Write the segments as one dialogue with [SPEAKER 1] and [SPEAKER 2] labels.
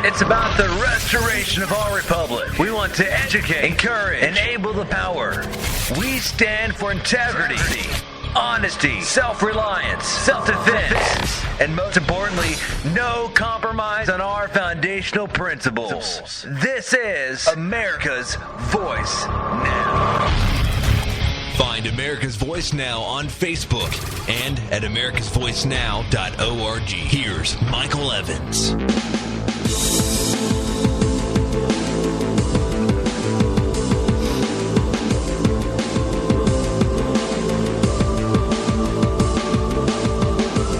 [SPEAKER 1] It's about the restoration of our republic. We want to educate, encourage, enable the power. We stand for integrity, honesty, self-reliance, self-defense, and most importantly, no compromise on our foundational principles. This is America's Voice Now.
[SPEAKER 2] Find America's Voice Now on Facebook and at americasvoicenow.org. Here's Michael Evans.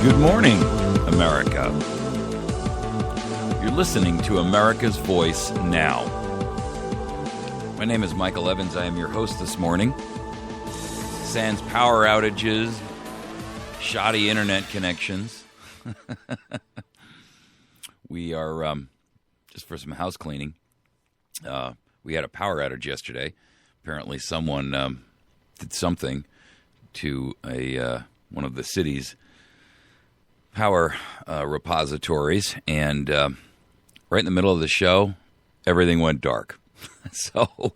[SPEAKER 3] Good morning, America. You're listening to America's Voice Now. My name is Michael Evans. I am your host this morning. Sans power outages, shoddy internet connections. We are, just for some house cleaning, we had a power outage yesterday. Apparently someone did something to one of the city's power repositories, and right in the middle of the show, everything went dark. So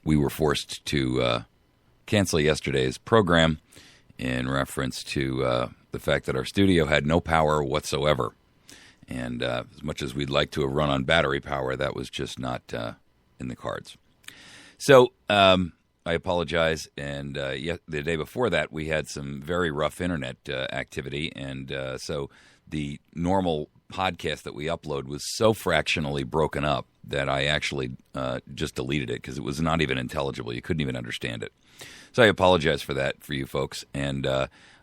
[SPEAKER 3] we were forced to cancel yesterday's program in reference to the fact that our studio had no power whatsoever. And as much as we'd like to have run on battery power, that was just not in the cards. So I apologize. And the day before that, we had some very rough internet activity. And so the normal podcast that we upload was so fractionally broken up that I actually just deleted it because it was not even intelligible. You couldn't even understand it. So I apologize for that for you folks. And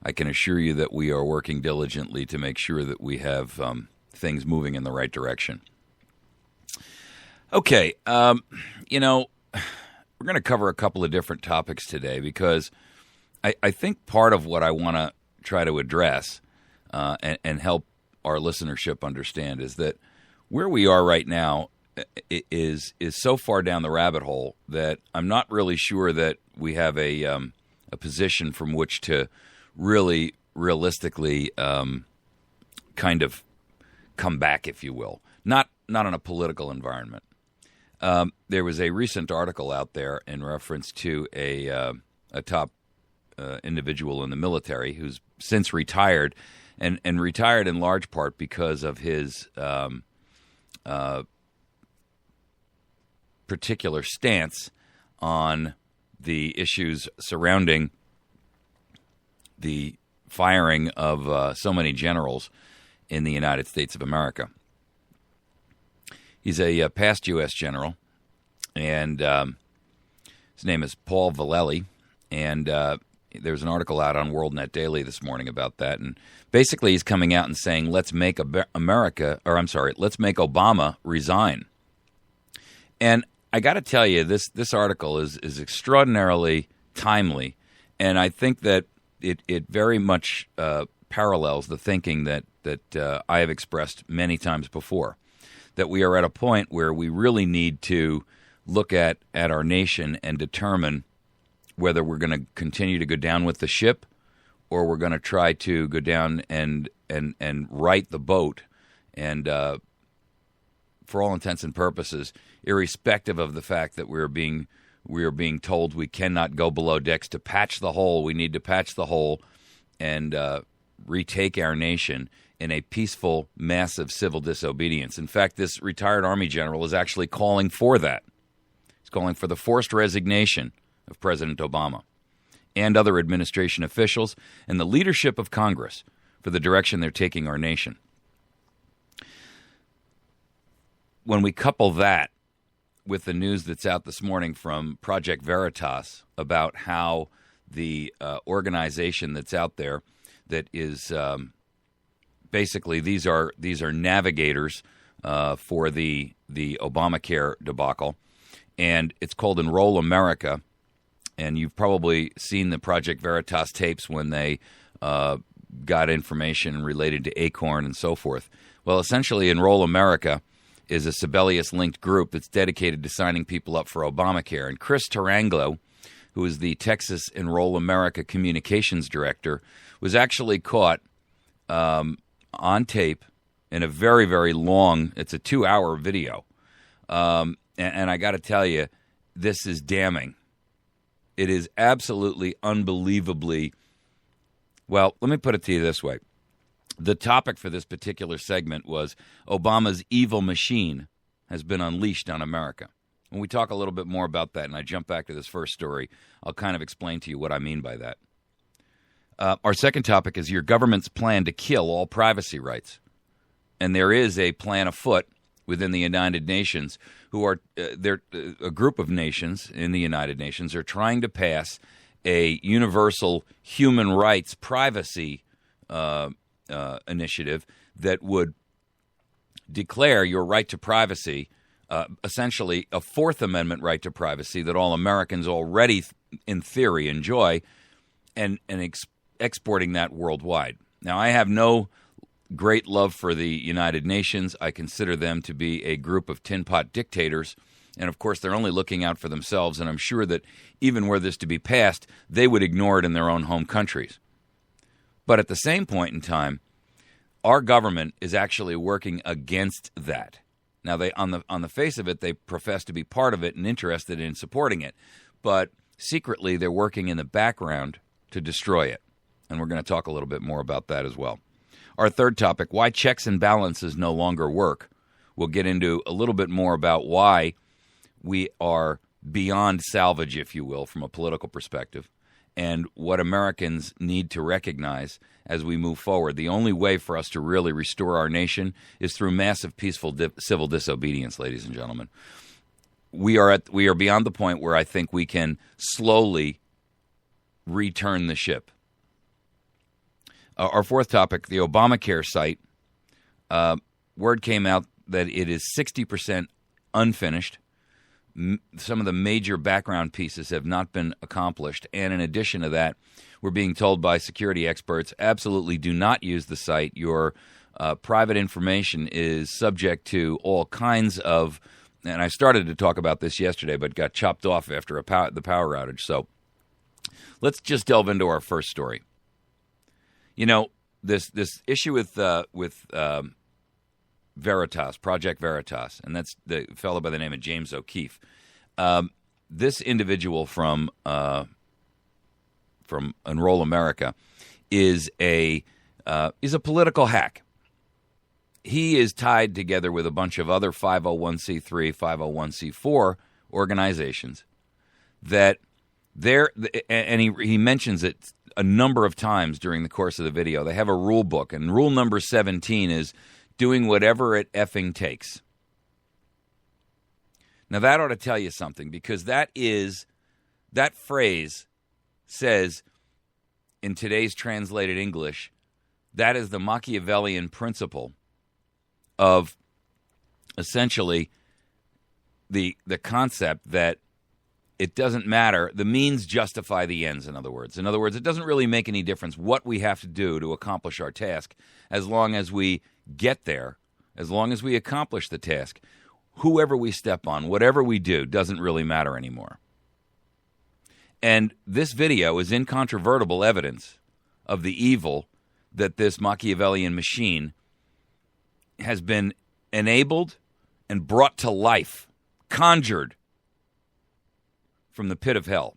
[SPEAKER 3] I can assure you that we are working diligently to make sure that we have things moving in the right direction. Okay, we're going to cover a couple of different topics today because I think part of what I want to try to address and help our listenership understand is that where we are right now is so far down the rabbit hole that I'm not really sure that we have a position from which to really realistically kind of come back, if you will. Not in a political environment. There was a recent article out there in reference to a top individual in the military who's since retired, and retired in large part because of his particular stance on the issues surrounding the firing of so many generals in the United States of America. He's a past U.S. general, and his name is Paul Vallely, and there's an article out on WorldNet Daily this morning about that, and basically he's coming out and saying, let's make Obama resign. And I got to tell you, this article is extraordinarily timely, and I think that it very much parallels the thinking that I have expressed many times before, that we are at a point where we really need to look at our nation and determine whether we're going to continue to go down with the ship or we're going to try to go down and right the boat and for all intents and purposes, irrespective of the fact that we are being told we cannot go below decks to patch the hole. We need to patch the hole and retake our nation in a peaceful, massive civil disobedience. In fact, this retired Army general is actually calling for that. He's calling for the forced resignation of President Obama and other administration officials and the leadership of Congress for the direction they're taking our nation. When we couple that with the news that's out this morning from Project Veritas about how the organization that's out there that is basically these are navigators for the Obamacare debacle, and it's called Enroll America. And you've probably seen the Project Veritas tapes when they got information related to Acorn and so forth. Well, essentially, Enroll America is a Sibelius-linked group that's dedicated to signing people up for Obamacare. And Chris Taranglo, who is the Texas Enroll America communications director, was actually caught on tape in a very, very long, it's a 2-hour video. And I got to tell you, this is damning. It is absolutely unbelievably, well, let me put it to you this way. The topic for this particular segment was Obama's evil machine has been unleashed on America. When we talk a little bit more about that, and I jump back to this first story, I'll kind of explain to you what I mean by that. Our second topic is your government's plan to kill all privacy rights. And there is a plan afoot within the United Nations who are, a group of nations in the United Nations are trying to pass a universal human rights privacy initiative that would declare your right to privacy, essentially a Fourth Amendment right to privacy that all Americans already, in theory, enjoy, and exporting that worldwide. Now, I have no great love for the United Nations. I consider them to be a group of tin pot dictators, and of course, they're only looking out for themselves, and I'm sure that even were this to be passed, they would ignore it in their own home countries. But at the same point in time, our government is actually working against that. Now, they on the face of it, they profess to be part of it and interested in supporting it, but secretly they're working in the background to destroy it. And we're going to talk a little bit more about that as well. Our third topic, why checks and balances no longer work. We'll get into a little bit more about why we are beyond salvage, if you will, from a political perspective, and what Americans need to recognize as we move forward. The only way for us to really restore our nation is through massive, peaceful civil disobedience, ladies and gentlemen. We are beyond the point where I think we can slowly return the ship. Our fourth topic, the Obamacare site. Word came out that it is 60% unfinished. Some of the major background pieces have not been accomplished. And in addition to that, we're being told by security experts, absolutely do not use the site. Your private information is subject to all kinds of, and I started to talk about this yesterday, but got chopped off after the power outage. So let's just delve into our first story. You know, this issue with Veritas, Project Veritas, and that's the fellow by the name of James O'Keefe. This individual from Enroll America is a political hack. He is tied together with a bunch of other 501c3, 501c4 organizations that and he mentions it a number of times during the course of the video. They have a rule book, and rule number 17 is doing whatever it effing takes. Now, that ought to tell you something, because that phrase says, in today's translated English, that is the Machiavellian principle of essentially the concept that it doesn't matter. The means justify the ends, in other words. In other words, it doesn't really make any difference what we have to do to accomplish our task as long as we get there, as long as we accomplish the task. Whoever we step on, whatever we do, doesn't really matter anymore. And this video is incontrovertible evidence of the evil that this Machiavellian machine has been enabled and brought to life, conjured from the pit of hell.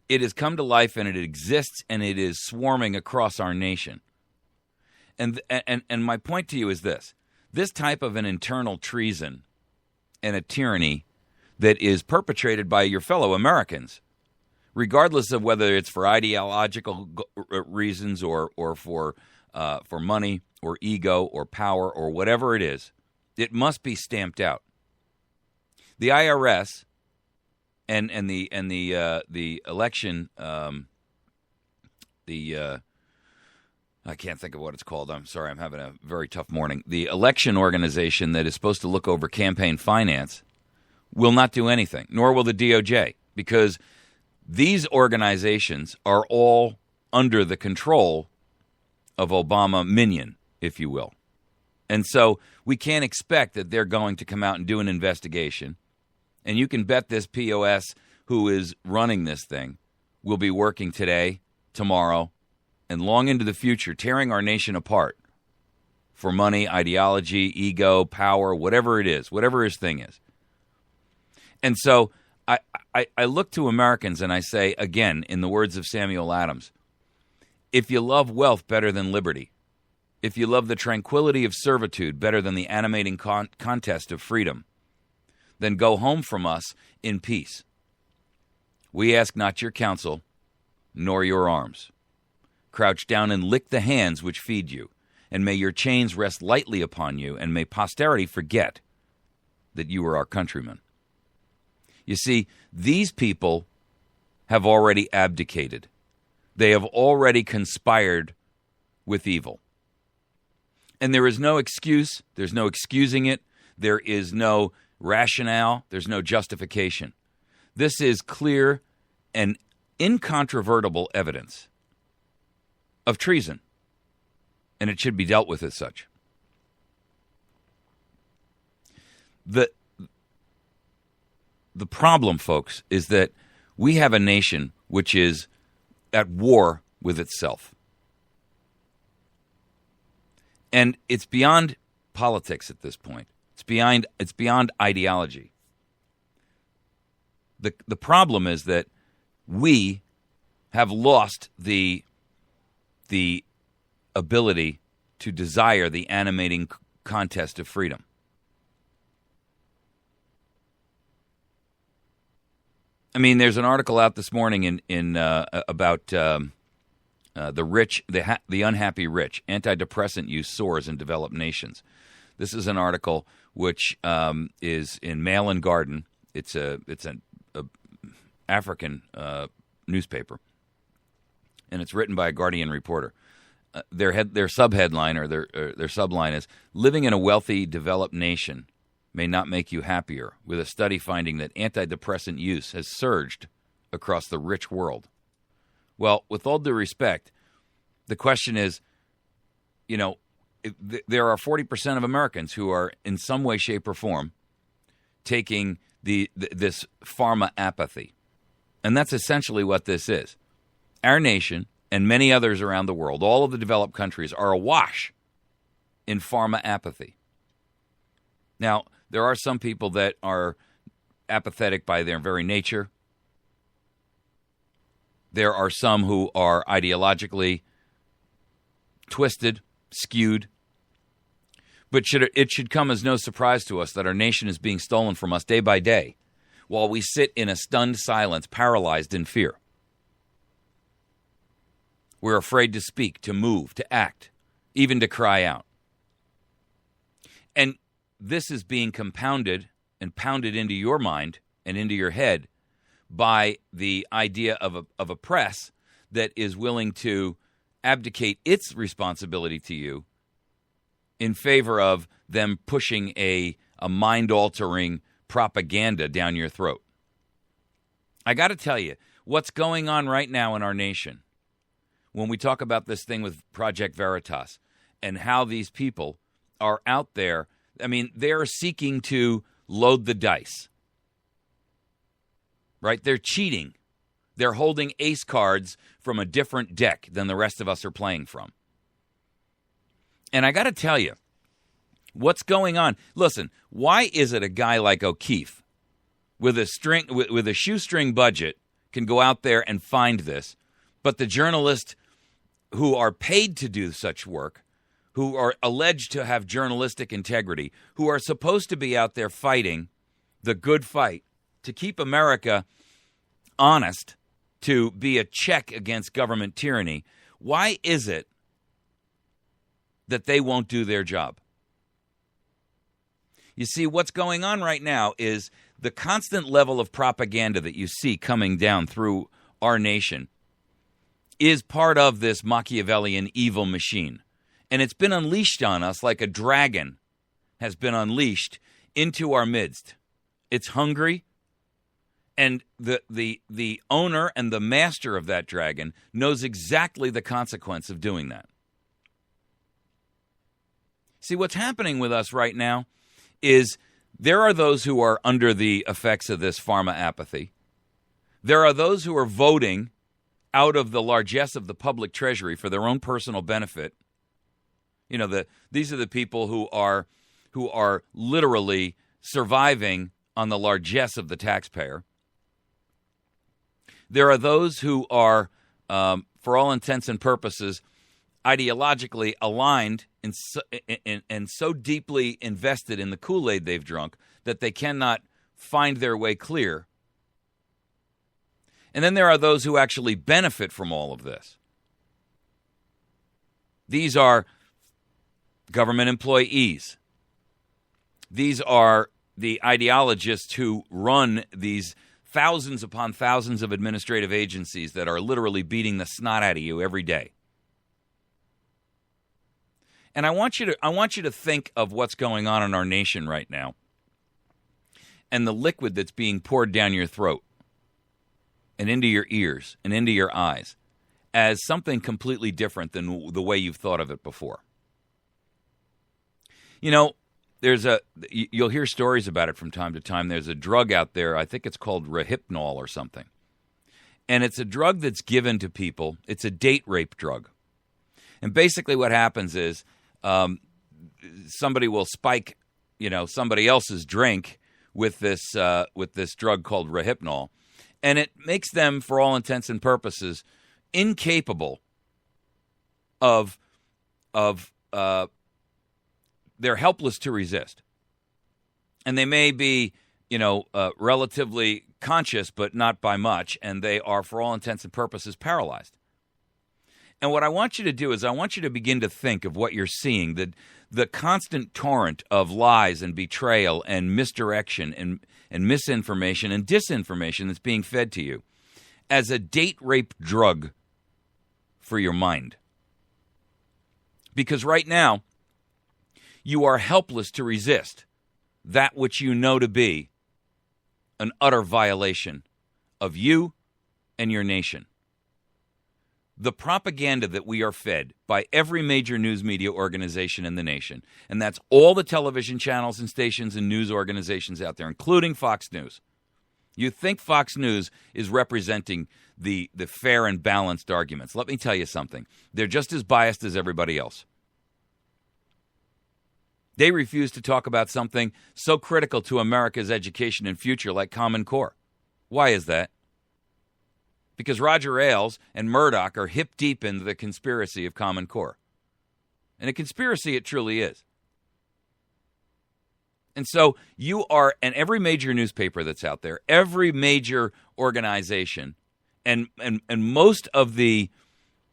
[SPEAKER 3] It has come to life, and it exists, and it is swarming across our nation. And my point to you is this. This type of an internal treason and a tyranny that is perpetrated by your fellow Americans, regardless of whether it's for ideological reasons or for money or ego or power or whatever it is, it must be stamped out. The IRS and the election I can't think of what it's called. I'm sorry, I'm having a very tough morning. The election organization that is supposed to look over campaign finance will not do anything, nor will the DOJ, because these organizations are all under the control of Obama minion, if you will. And so we can't expect that they're going to come out and do an investigation. And you can bet this POS who is running this thing will be working today, tomorrow, and long into the future, tearing our nation apart for money, ideology, ego, power, whatever it is, whatever his thing is. And so I look to Americans and I say, again, in the words of Samuel Adams, if you love wealth better than liberty, if you love the tranquility of servitude better than the animating contest of freedom, then go home from us in peace. We ask not your counsel, nor your arms. Crouch down and lick the hands which feed you, and may your chains rest lightly upon you, and may posterity forget that you are our countrymen. You see, these people have already abdicated. They have already conspired with evil. And there is no excuse. There's no excusing it. There is no rationale. There's no justification. This is clear and incontrovertible evidence of treason, and it should be dealt with as such. The problem, folks, is that we have a nation which is at war with itself. And it's beyond politics at this point. It's beyond ideology. The problem is that we have lost the ability to desire the animating contest of freedom. I mean, there's an article out this morning about the rich, the unhappy rich. Antidepressant use soars in developed nations. This is an article which is in Mail and Garden. It's an African newspaper, and it's written by a Guardian reporter. Their subheadline or their subline is "Living in a wealthy, developed nation may not make you happier," with a study finding that antidepressant use has surged across the rich world. Well, with all due respect, the question is, there are 40% of Americans who are in some way, shape, or form taking this pharma apathy. And that's essentially what this is. Our nation and many others around the world, all of the developed countries, are awash in pharma apathy. Now, there are some people that are apathetic by their very nature. There are some who are ideologically twisted, skewed. But it should come as no surprise to us that our nation is being stolen from us day by day while we sit in a stunned silence, paralyzed in fear. We're afraid to speak, to move, to act, even to cry out. And this is being compounded and pounded into your mind and into your head by the idea of a press that is willing to abdicate its responsibility to you in favor of them pushing a mind-altering propaganda down your throat. I got to tell you, what's going on right now in our nation, when we talk about this thing with Project Veritas and how these people are out there, I mean, they're seeking to load the dice, right? They're cheating. They're holding ace cards from a different deck than the rest of us are playing from. And I got to tell you, what's going on? Listen, why is it a guy like O'Keefe with a shoestring budget can go out there and find this, but the journalists who are paid to do such work, who are alleged to have journalistic integrity, who are supposed to be out there fighting the good fight to keep America honest, to be a check against government tyranny, why is it that they won't do their job? You see, what's going on right now is the constant level of propaganda that you see coming down through our nation is part of this Machiavellian evil machine. And it's been unleashed on us like a dragon has been unleashed into our midst. It's hungry, and the owner and the master of that dragon knows exactly the consequence of doing that. See, what's happening with us right now is there are those who are under the effects of this pharma apathy. There are those who are voting out of the largesse of the public treasury for their own personal benefit These are the people who are literally surviving on the largesse of the taxpayer. There are those who are, for all intents and purposes, ideologically aligned and so deeply invested in the Kool-Aid they've drunk that they cannot find their way clear. And then there are those who actually benefit from all of this. These are government employees. These are the ideologists who run these thousands upon thousands of administrative agencies that are literally beating the snot out of you every day. And I want you to think of what's going on in our nation right now and the liquid that's being poured down your throat and into your ears and into your eyes as something completely different than the way you've thought of it before. You'll hear stories about it from time to time. There's a drug out there, I think it's called Rohypnol or something. And it's a drug that's given to people. It's a date rape drug. And basically what happens is somebody will spike, somebody else's drink with this drug called Rohypnol. And it makes them, for all intents and purposes, incapable of they're helpless to resist. And they may be, relatively conscious, but not by much, and they are, for all intents and purposes, paralyzed. And what I want you to do is I want you to begin to think of what you're seeing, the constant torrent of lies and betrayal and misdirection and misinformation and disinformation that's being fed to you as a date rape drug for your mind. Because right now, you are helpless to resist that which you know to be an utter violation of you and your nation. The propaganda that we are fed by every major news media organization in the nation, and that's all the television channels and stations and news organizations out there, including Fox News. You think Fox News is representing the fair and balanced arguments. Let me tell you something. They're just as biased as everybody else. They refuse to talk about something so critical to America's education and future like Common Core. Why is that? Because Roger Ailes and Murdoch are hip deep into the conspiracy of Common Core. And a conspiracy it truly is. And so you are, and every major newspaper that's out there, every major organization, and most of the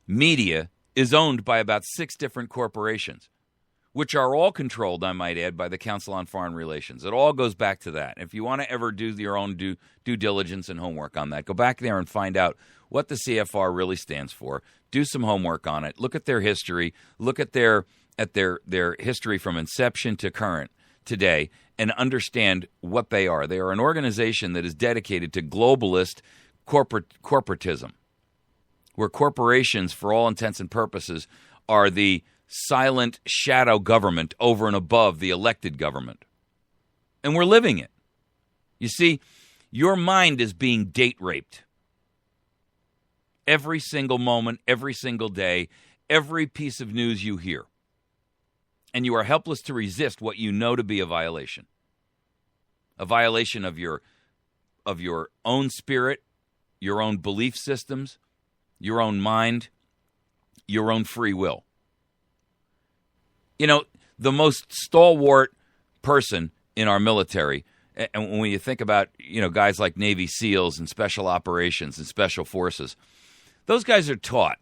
[SPEAKER 3] media is owned by about 6 different corporations, which are all controlled, I might add, by the Council on Foreign Relations. It all goes back to that. If you want to ever do your own due diligence and homework on that, go back there and find out what the CFR really stands for. Do some homework on it. Look at their history. Look at their history from inception to current today, and understand what they are. They are an organization that is dedicated to globalist corporatism, where corporations, for all intents and purposes, are the silent shadow government over and above the elected government. And we're living it. You see, your mind is being date raped. Every single moment, every single day, every piece of news you hear. And you are helpless to resist what you know to be a violation. A violation of your own spirit, your own belief systems, your own mind, your own free will. You know, the most stalwart person in our military, and when you think about, guys like Navy SEALs and Special Operations and Special Forces, those guys are taught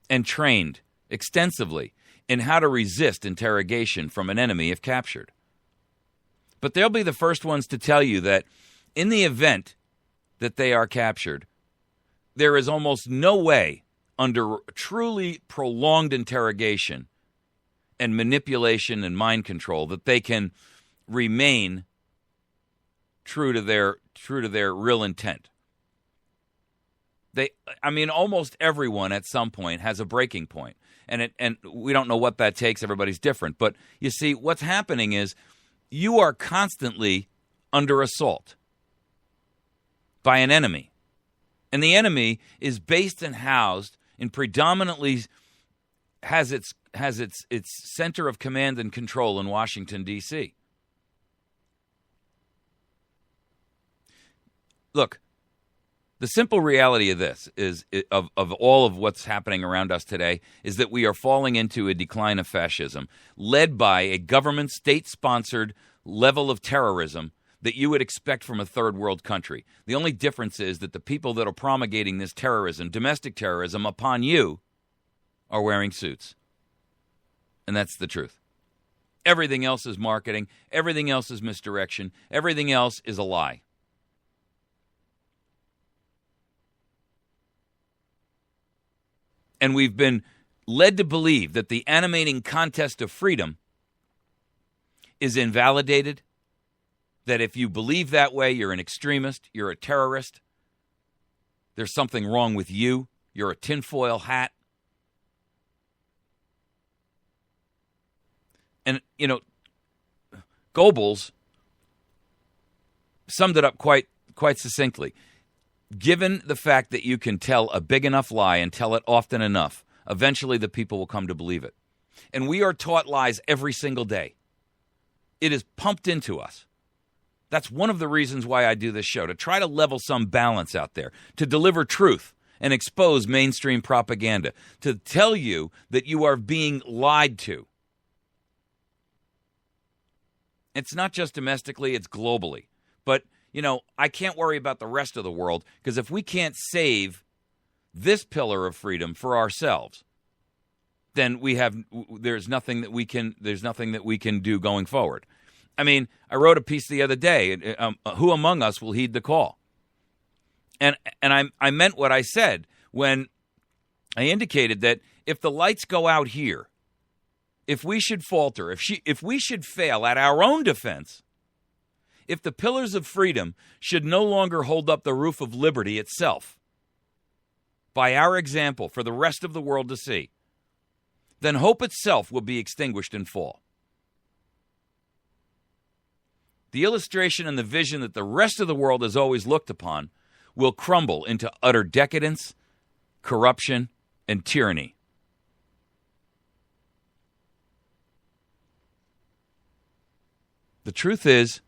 [SPEAKER 3] and trained extensively in how to resist interrogation from an enemy if captured. But they'll be the first ones to tell you that in the event that they are captured, there is almost no way under truly prolonged interrogation and manipulation and mind control that they can remain true to their real intent. Almost everyone at some point has a breaking point, and we don't know what that takes. Everybody's different, but you see, what's happening is you are constantly under assault by an enemy, and the enemy is based and housed in predominantly has its center of command and control in Washington, D.C. Look, the simple reality of this is of all of what's happening around us today is that we are falling into a decline of fascism led by a government state-sponsored level of terrorism that you would expect from a third world country. The only difference is that the people that are promulgating this terrorism, domestic terrorism, upon you are wearing suits. And that's the truth. Everything else is marketing. Everything else is misdirection. Everything else is a lie. And we've been led to believe that the animating contest of freedom is invalidated, that if you believe that way, you're an extremist, you're a terrorist, there's something wrong with you, you're a tinfoil hat. And, Goebbels summed it up quite succinctly. Given the fact that you can tell a big enough lie and tell it often enough, eventually the people will come to believe it. And we are taught lies every single day. It is pumped into us. That's one of the reasons why I do this show, to try to level some balance out there, to deliver truth and expose mainstream propaganda, to tell you that you are being lied to. It's not just domestically, it's globally. But I can't worry about the rest of the world, because if we can't save this pillar of freedom for ourselves, then there's nothing that we can do going forward. I mean, I wrote a piece the other day, who among us will heed the call? And I meant what I said when I indicated that if the lights go out here, if we should falter, if we should fail at our own defense, if the pillars of freedom should no longer hold up the roof of liberty itself, by our example for the rest of the world to see, then hope itself will be extinguished and fall. The illustration and the vision that the rest of the world has always looked upon will crumble into utter decadence, corruption, and tyranny. The truth is,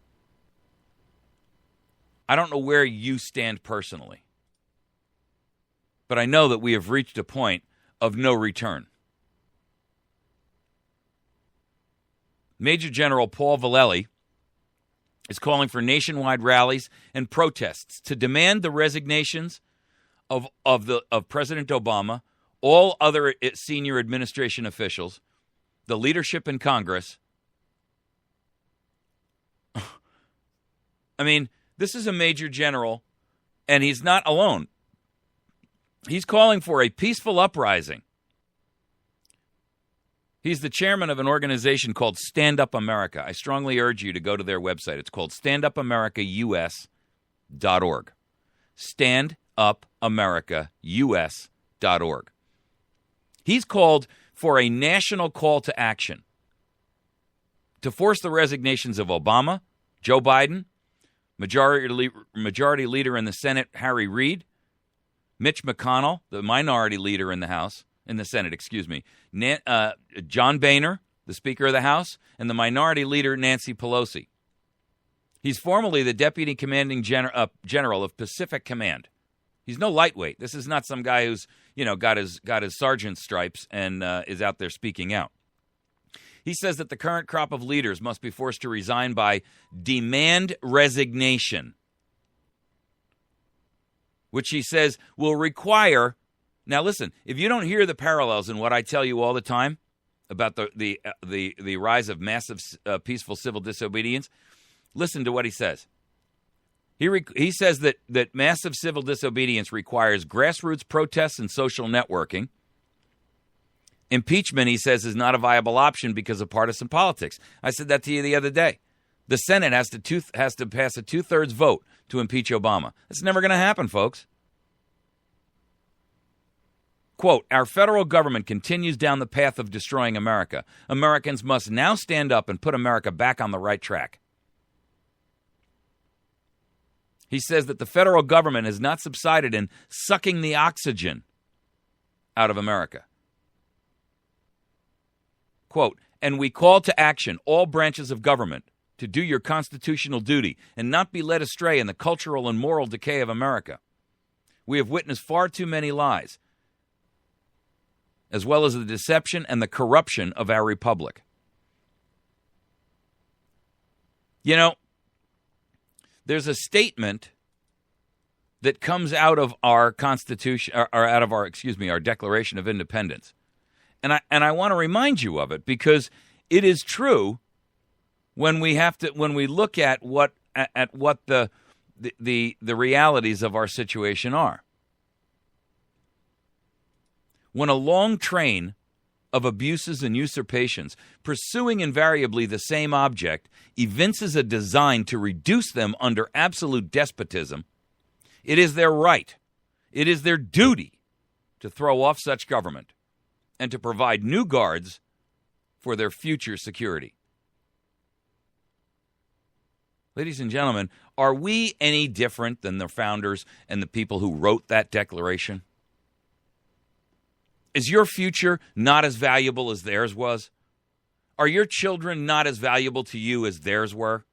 [SPEAKER 3] I don't know where you stand personally, but I know that we have reached a point of no return. Major General Paul Vallely is calling for nationwide rallies and protests to demand the resignations of President Obama, all other senior administration officials, the leadership in Congress. I mean, this is a major general, and he's not alone. He's calling for a peaceful uprising. He's the chairman of an organization called Stand Up America. I strongly urge you to go to their website. It's called standupamericaus.org. Standupamericaus.org. He's called for a national call to action to force the resignations of Obama, Joe Biden, Majority Leader in the Senate, Harry Reid, Mitch McConnell, the Minority Leader in the Senate, John Boehner, the Speaker of the House, and the Minority Leader, Nancy Pelosi. He's formerly the Deputy Commanding General of Pacific Command. He's no lightweight. This is not some guy who's, got his sergeant's stripes and is out there speaking out. He says that the current crop of leaders must be forced to resign by demand resignation, which he says will require. Now, listen, if you don't hear the parallels in what I tell you all the time about the rise of massive peaceful civil disobedience, listen to what he says. He says that massive civil disobedience requires grassroots protests and social networking. Impeachment, he says, is not a viable option because of partisan politics. I said that to you the other day. The Senate has to pass a 2/3 vote to impeach Obama. That's never going to happen, folks. Quote, our federal government continues down the path of destroying America. Americans must now stand up and put America back on the right track. He says that the federal government has not subsided in sucking the oxygen out of America. quote, "And we call to action all branches of government to do your constitutional duty and not be led astray in the cultural and moral decay of America. We have witnessed far too many lies, as well as the deception and the corruption of our republic." You know, there's a statement that comes out of our Constitution, or out of our Declaration of Independence. And I want to remind you of it because it is true when we look at what the realities of our situation are. When a long train of abuses and usurpations, pursuing invariably the same object, evinces a design to reduce them under absolute despotism, it is their right, it is their duty to throw off such government and to provide new guards for their future security. Ladies and gentlemen, are we any different than the founders and the people who wrote that declaration? Is your future not as valuable as theirs was? Are your children not as valuable to you as theirs were?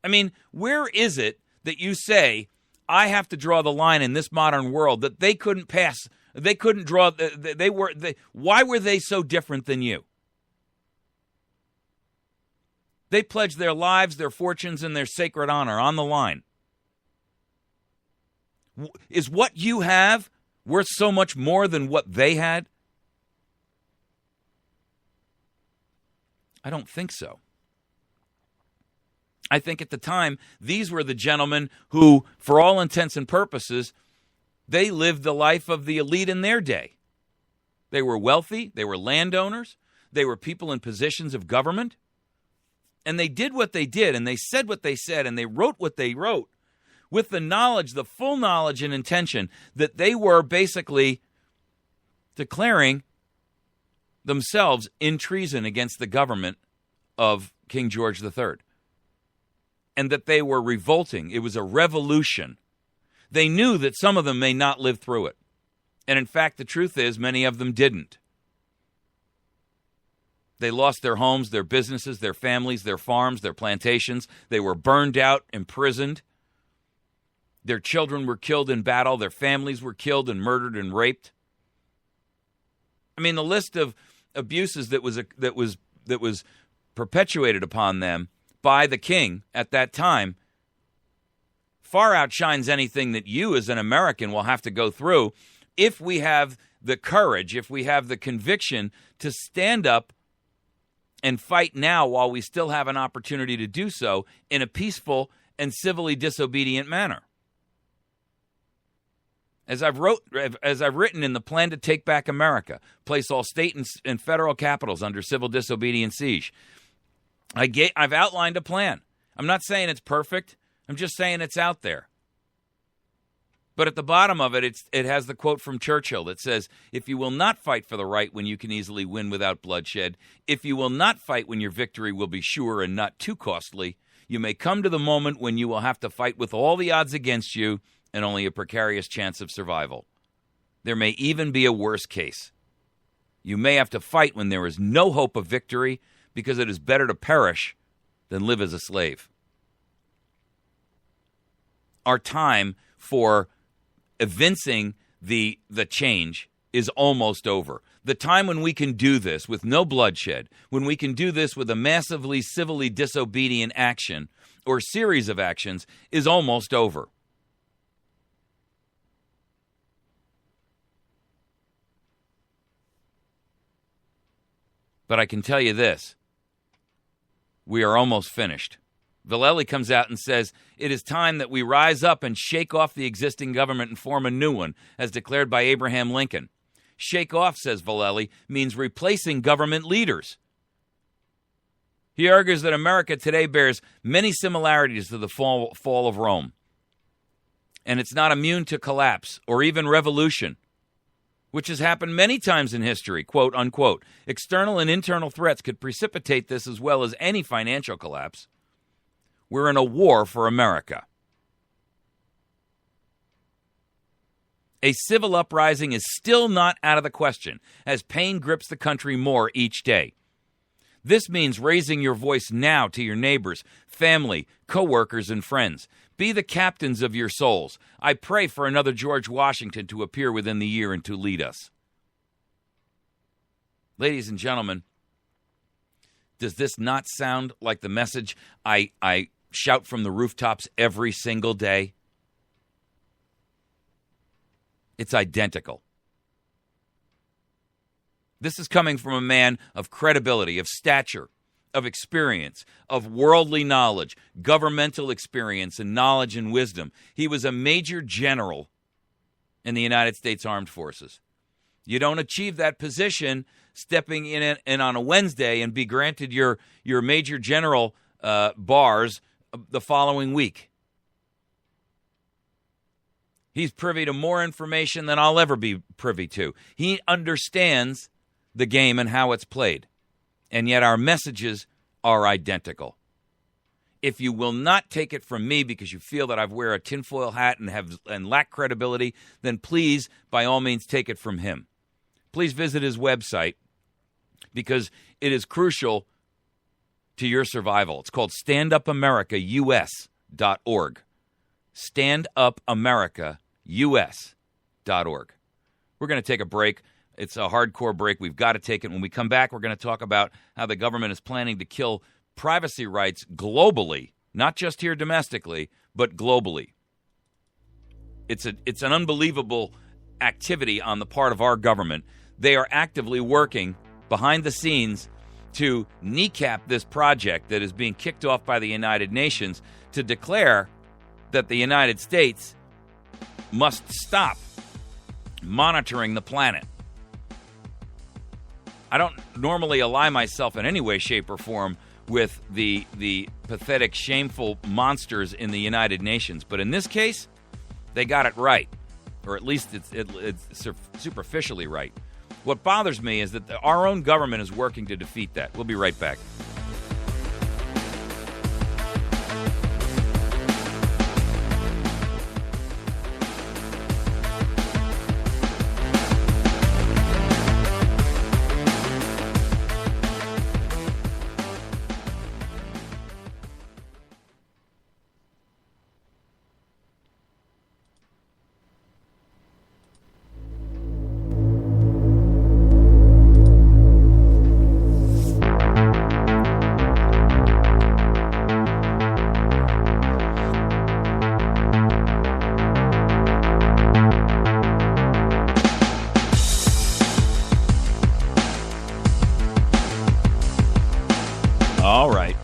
[SPEAKER 3] I mean, where is it that you say, I have to draw the line in this modern world that they couldn't pass? They couldn't draw. Why were they so different than you? They pledged their lives, their fortunes, and their sacred honor on the line. Is what you have worth so much more than what they had? I don't think so. I think at the time, these were the gentlemen who, for all intents and purposes, they lived the life of the elite in their day. They were wealthy, they were landowners, they were people in positions of government, and they did what they did, and they said what they said, and they wrote what they wrote, with the knowledge, the full knowledge and intention that they were basically declaring themselves in treason against the government of King George III. And that they were revolting. It was a revolution. They knew that some of them may not live through it. And in fact, the truth is, many of them didn't. They lost their homes, their businesses, their families, their farms, their plantations. They were burned out, imprisoned. Their children were killed in battle. Their families were killed and murdered and raped. I mean, the list of abuses that was perpetuated upon them by the king at that time far outshines anything that you as an American will have to go through if we have the courage, if we have the conviction to stand up and fight now while we still have an opportunity to do so in a peaceful and civilly disobedient manner. As I've written in the plan to take back America, place all state and federal capitals under civil disobedience siege, I've outlined a plan. I'm not saying it's perfect. I'm just saying it's out there. But at the bottom of it, it has the quote from Churchill that says, "If you will not fight for the right when you can easily win without bloodshed, if you will not fight when your victory will be sure and not too costly, you may come to the moment when you will have to fight with all the odds against you and only a precarious chance of survival. There may even be a worse case. You may have to fight when there is no hope of victory, because it is better to perish than live as a slave." Our time for evincing the change is almost over. The time when we can do this with no bloodshed, when we can do this with a massively civilly disobedient action or series of actions, is almost over. But I can tell you this. We are almost finished. Vallely comes out and says, "It is time that we rise up and shake off the existing government and form a new one, as declared by Abraham Lincoln." Shake off, says Vallely, means replacing government leaders. He argues that America today bears many similarities to the fall of Rome, and it's not immune to collapse or even revolution, which has happened many times in history, quote, unquote. External and internal threats could precipitate this as well as any financial collapse. We're in a war for America. A civil uprising is still not out of the question as pain grips the country more each day. This means raising your voice now to your neighbors, family, co-workers, and friends. Be the captains of your souls. I pray for another George Washington to appear within the year and to lead us. Ladies and gentlemen, does this not sound like the message I shout from the rooftops every single day? It's identical. This is coming from a man of credibility, of stature, of experience, of worldly knowledge, governmental experience, and knowledge and wisdom. He was a major general in the United States Armed Forces. You don't achieve that position stepping in on a Wednesday and be granted your major general bars the following week. He's privy to more information than I'll ever be privy to. He understands the game and how it's played. And yet our messages are identical. If you will not take it from me because you feel that I wear a tinfoil hat and lack credibility, then please, by all means, take it from him. Please visit his website because it is crucial to your survival. It's called StandUpAmericaUS.org. StandUpAmericaUS.org. We're going to take a break. It's a hardcore break. We've got to take it. When we come back, we're going to talk about how the government is planning to kill privacy rights globally, not just here domestically, but globally. It's an unbelievable activity on the part of our government. They are actively working behind the scenes to kneecap this project that is being kicked off by the United Nations to declare that the United States must stop monitoring the planet. I don't normally ally myself in any way, shape, or form with the pathetic, shameful monsters in the United Nations. But in this case, they got it right. Or at least it's superficially right. What bothers me is that our own government is working to defeat that. We'll be right back. All right.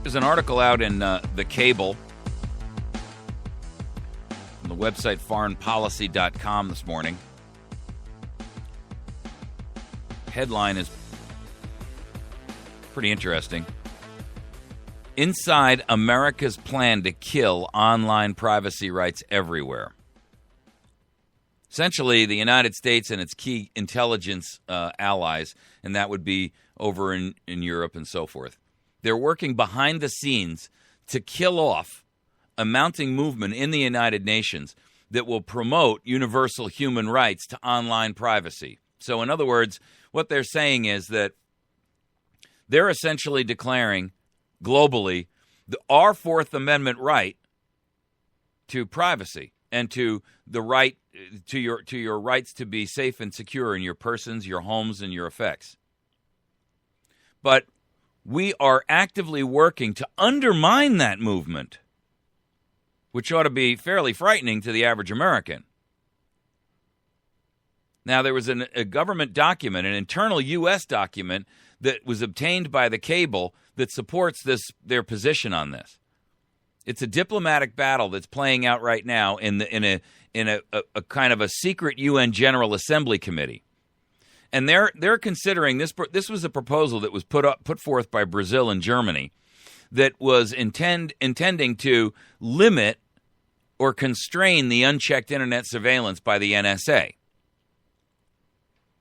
[SPEAKER 3] There's an article out in The Cable on the website foreignpolicy.com this morning. Headline is pretty interesting. Inside America's plan to kill online privacy rights everywhere. Essentially, the United States and its key intelligence allies, and that would be over in Europe and so forth, they're working behind the scenes to kill off a mounting movement in the United Nations that will promote universal human rights to online privacy. So, in other words, what they're saying is that they're essentially declaring globally our Fourth Amendment right to privacy and to the right to your rights to be safe and secure in your persons, your homes, and your effects. But we are actively working to undermine that movement, which ought to be fairly frightening to the average American. Now, there was a government document, an internal U.S. document that was obtained by The Cable that supports their position on this. It's a diplomatic battle that's playing out right now in a kind of a secret UN General Assembly committee, and they're considering this. This was a proposal that was put forth by Brazil and Germany that was intending to limit or constrain the unchecked internet surveillance by the NSA.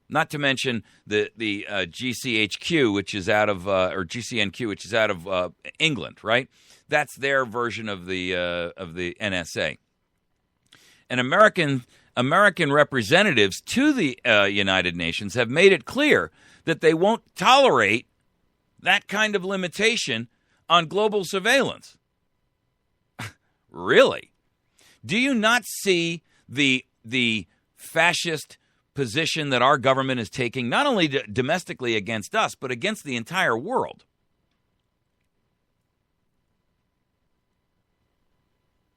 [SPEAKER 3] Not to mention the GCHQ, which is out of or GCNQ, which is out of England, right? That's their version of the NSA. And American representatives to the United Nations have made it clear that they won't tolerate that kind of limitation on global surveillance. Really? Do you not see the fascist position that our government is taking, not only domestically against us, but against the entire world?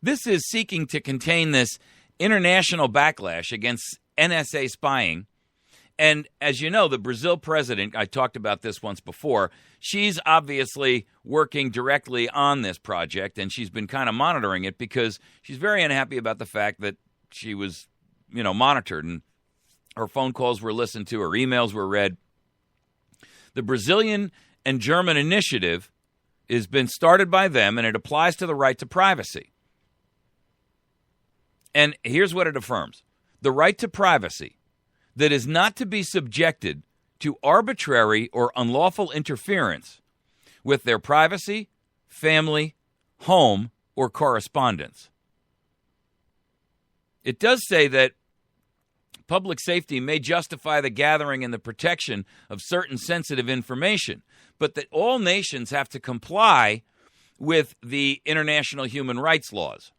[SPEAKER 3] This is seeking to contain this international backlash against NSA spying. And as you know, the Brazil president, I talked about this once before, she's obviously working directly on this project, and she's been kind of monitoring it because she's very unhappy about the fact that she was, monitored, and her phone calls were listened to, her emails were read. The Brazilian and German initiative has been started by them, and it applies to the right to privacy. And here's what it affirms. The right to privacy that is not to be subjected to arbitrary or unlawful interference with their privacy, family, home, or correspondence. It does say that public safety may justify the gathering and the protection of certain sensitive information, but that all nations have to comply with the international human rights laws.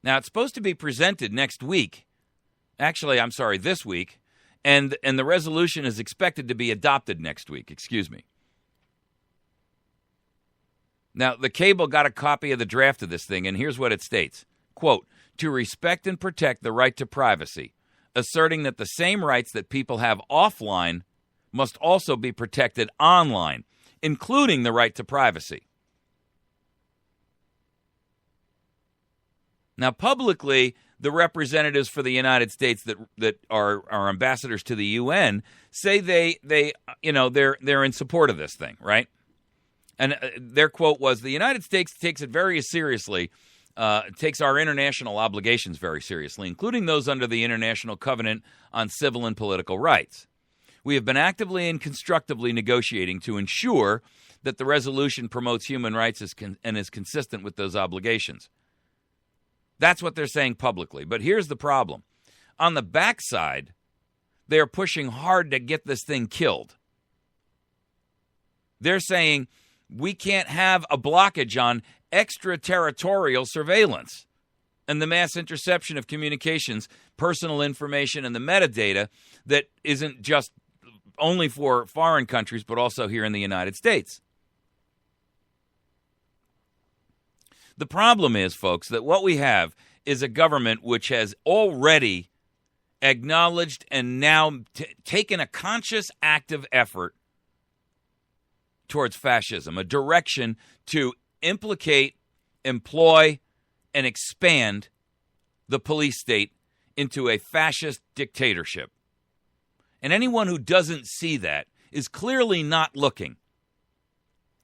[SPEAKER 3] Now, it's supposed to be presented next week. Actually, I'm sorry, this week. And the resolution is expected to be adopted next week. Excuse me. Now, the Cable got a copy of the draft of this thing, and here's what it states. Quote, to respect and protect the right to privacy, asserting that the same rights that people have offline must also be protected online, including the right to privacy. Now, publicly, the representatives for the United States that are ambassadors to the UN say they're in support of this thing, right? And their quote was, "The United States takes it very seriously, takes our international obligations very seriously, including those under the International Covenant on Civil and Political Rights. We have been actively and constructively negotiating to ensure that the resolution promotes human rights and is consistent with those obligations." That's what they're saying publicly. But here's the problem. On the backside, they're pushing hard to get this thing killed. They're saying we can't have a blockage on extraterritorial surveillance and the mass interception of communications, personal information, and the metadata that isn't just only for foreign countries, but also here in the United States. The problem is, folks, that what we have is a government which has already acknowledged and now taken a conscious, active effort towards fascism, a direction to implicate, employ, and expand the police state into a fascist dictatorship. And anyone who doesn't see that is clearly not looking.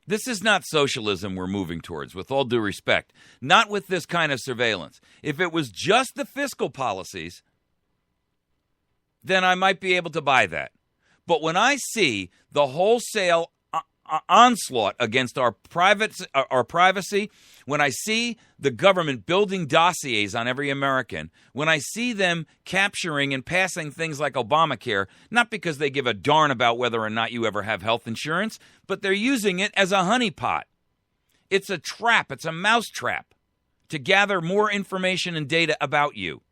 [SPEAKER 3] This is not socialism we're moving towards, with all due respect. Not with this kind of surveillance. If it was just the fiscal policies, then I might be able to buy that. But when I see the wholesale onslaught against our privacy, when I see the government building dossiers on every American, when I see them capturing and passing things like Obamacare, not because they give a darn about whether or not you ever have health insurance, but they're using it as a honeypot. It's a trap. It's a mouse trap to gather more information and data about you.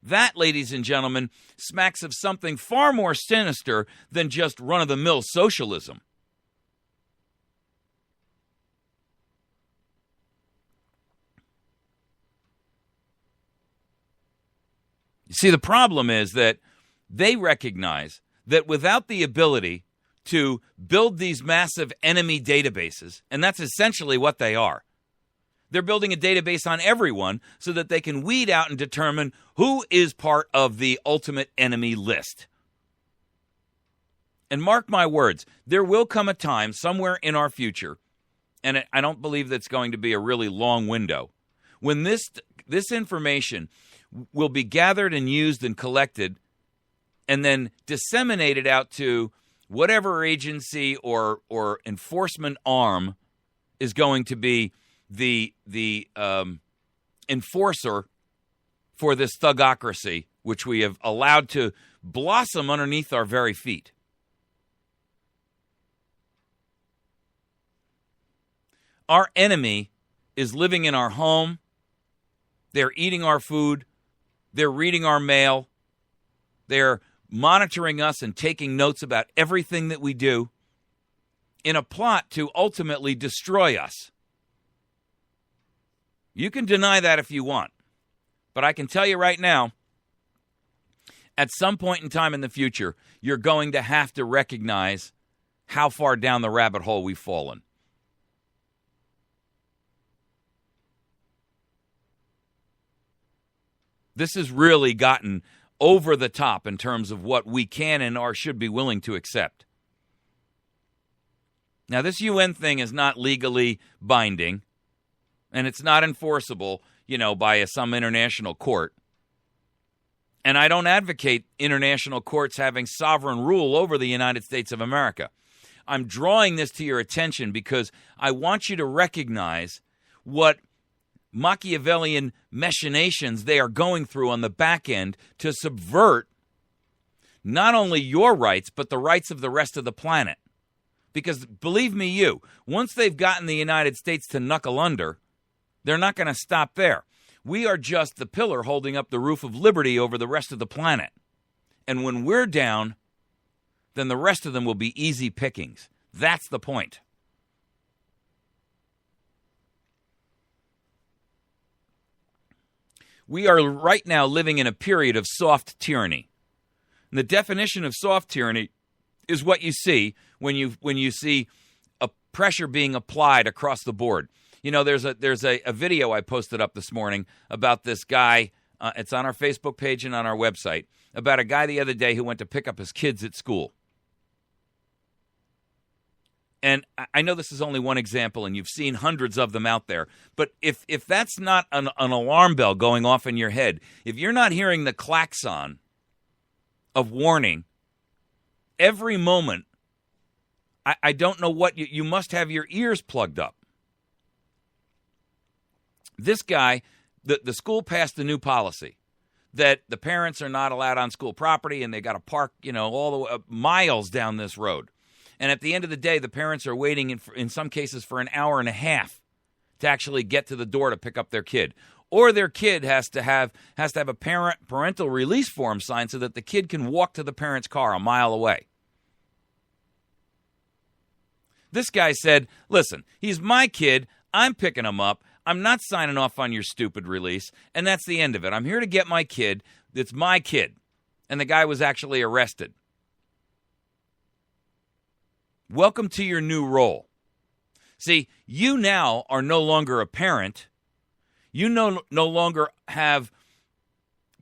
[SPEAKER 3] That, ladies and gentlemen, smacks of something far more sinister than just run-of-the-mill socialism. You see, the problem is that they recognize that without the ability to build these massive enemy databases, and that's essentially what they are, they're building a database on everyone so that they can weed out and determine who is part of the ultimate enemy list. And mark my words, there will come a time somewhere in our future, and I don't believe that's going to be a really long window, when this information will be gathered and used and collected and then disseminated out to whatever agency or enforcement arm is going to be the enforcer for this thugocracy, which we have allowed to blossom underneath our very feet. Our enemy is living in our home. They're eating our food. They're reading our mail. They're monitoring us and taking notes about everything that we do in a plot to ultimately destroy us. You can deny that if you want, but I can tell you right now, at some point in time in the future, you're going to have to recognize how far down the rabbit hole we've fallen. This has really gotten over the top in terms of what we can and or should be willing to accept. Now, this UN thing is not legally binding, and it's not enforceable, by some international court. And I don't advocate international courts having sovereign rule over the United States of America. I'm drawing this to your attention because I want you to recognize what Machiavellian machinations they are going through on the back end to subvert not only your rights, but the rights of the rest of the planet. Because believe me, once they've gotten the United States to knuckle under, they're not going to stop there. We are just the pillar holding up the roof of liberty over the rest of the planet. And when we're down, then the rest of them will be easy pickings. That's the point. We are right now living in a period of soft tyranny. And the definition of soft tyranny is what you see when you see a pressure being applied across the board. There's a video I posted up this morning about this guy. It's on our Facebook page and on our website, about a guy the other day who went to pick up his kids at school. And I know this is only one example, and you've seen hundreds of them out there. But if that's not an alarm bell going off in your head, if you're not hearing the klaxon of warning every moment, I don't know what you must have your ears plugged up. This guy, the school passed a new policy that the parents are not allowed on school property, and they got to park, all the way, miles down this road. And at the end of the day, the parents are waiting in some cases for an hour and a half to actually get to the door to pick up their kid. Or their kid has to have a parental release form signed so that the kid can walk to the parent's car a mile away. This guy said, listen, he's my kid. I'm picking him up. I'm not signing off on your stupid release. And that's the end of it. I'm here to get my kid. It's my kid. And the guy was actually arrested. Welcome to your new role. See, you now are no longer a parent. You no longer have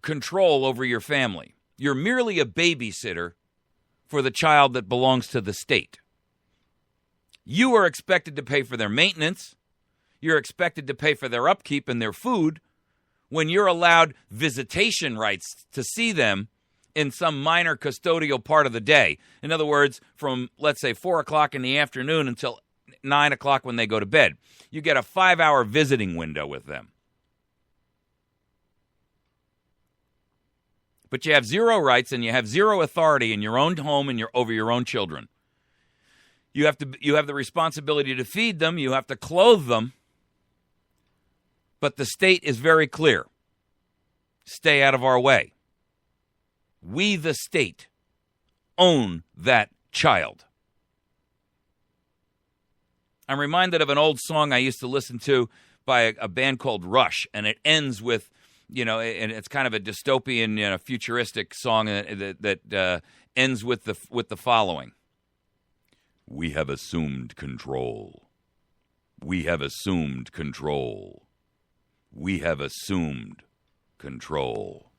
[SPEAKER 3] control over your family. You're merely a babysitter for the child that belongs to the state. You are expected to pay for their maintenance. You're expected to pay for their upkeep and their food when you're allowed visitation rights to see them in some minor custodial part of the day. In other words, from, let's say, 4 o'clock in the afternoon until 9 o'clock when they go to bed. You get a 5-hour visiting window with them. But you have zero rights and you have zero authority in your own home and over your own children. You have the responsibility to feed them. You have to clothe them. But the state is very clear. Stay out of our way. We, the state, own that child. I'm reminded of an old song I used to listen to by a band called Rush, and it ends with, and it's kind of a dystopian, futuristic song that ends with the following: "We have assumed control. We have assumed control. We have assumed control."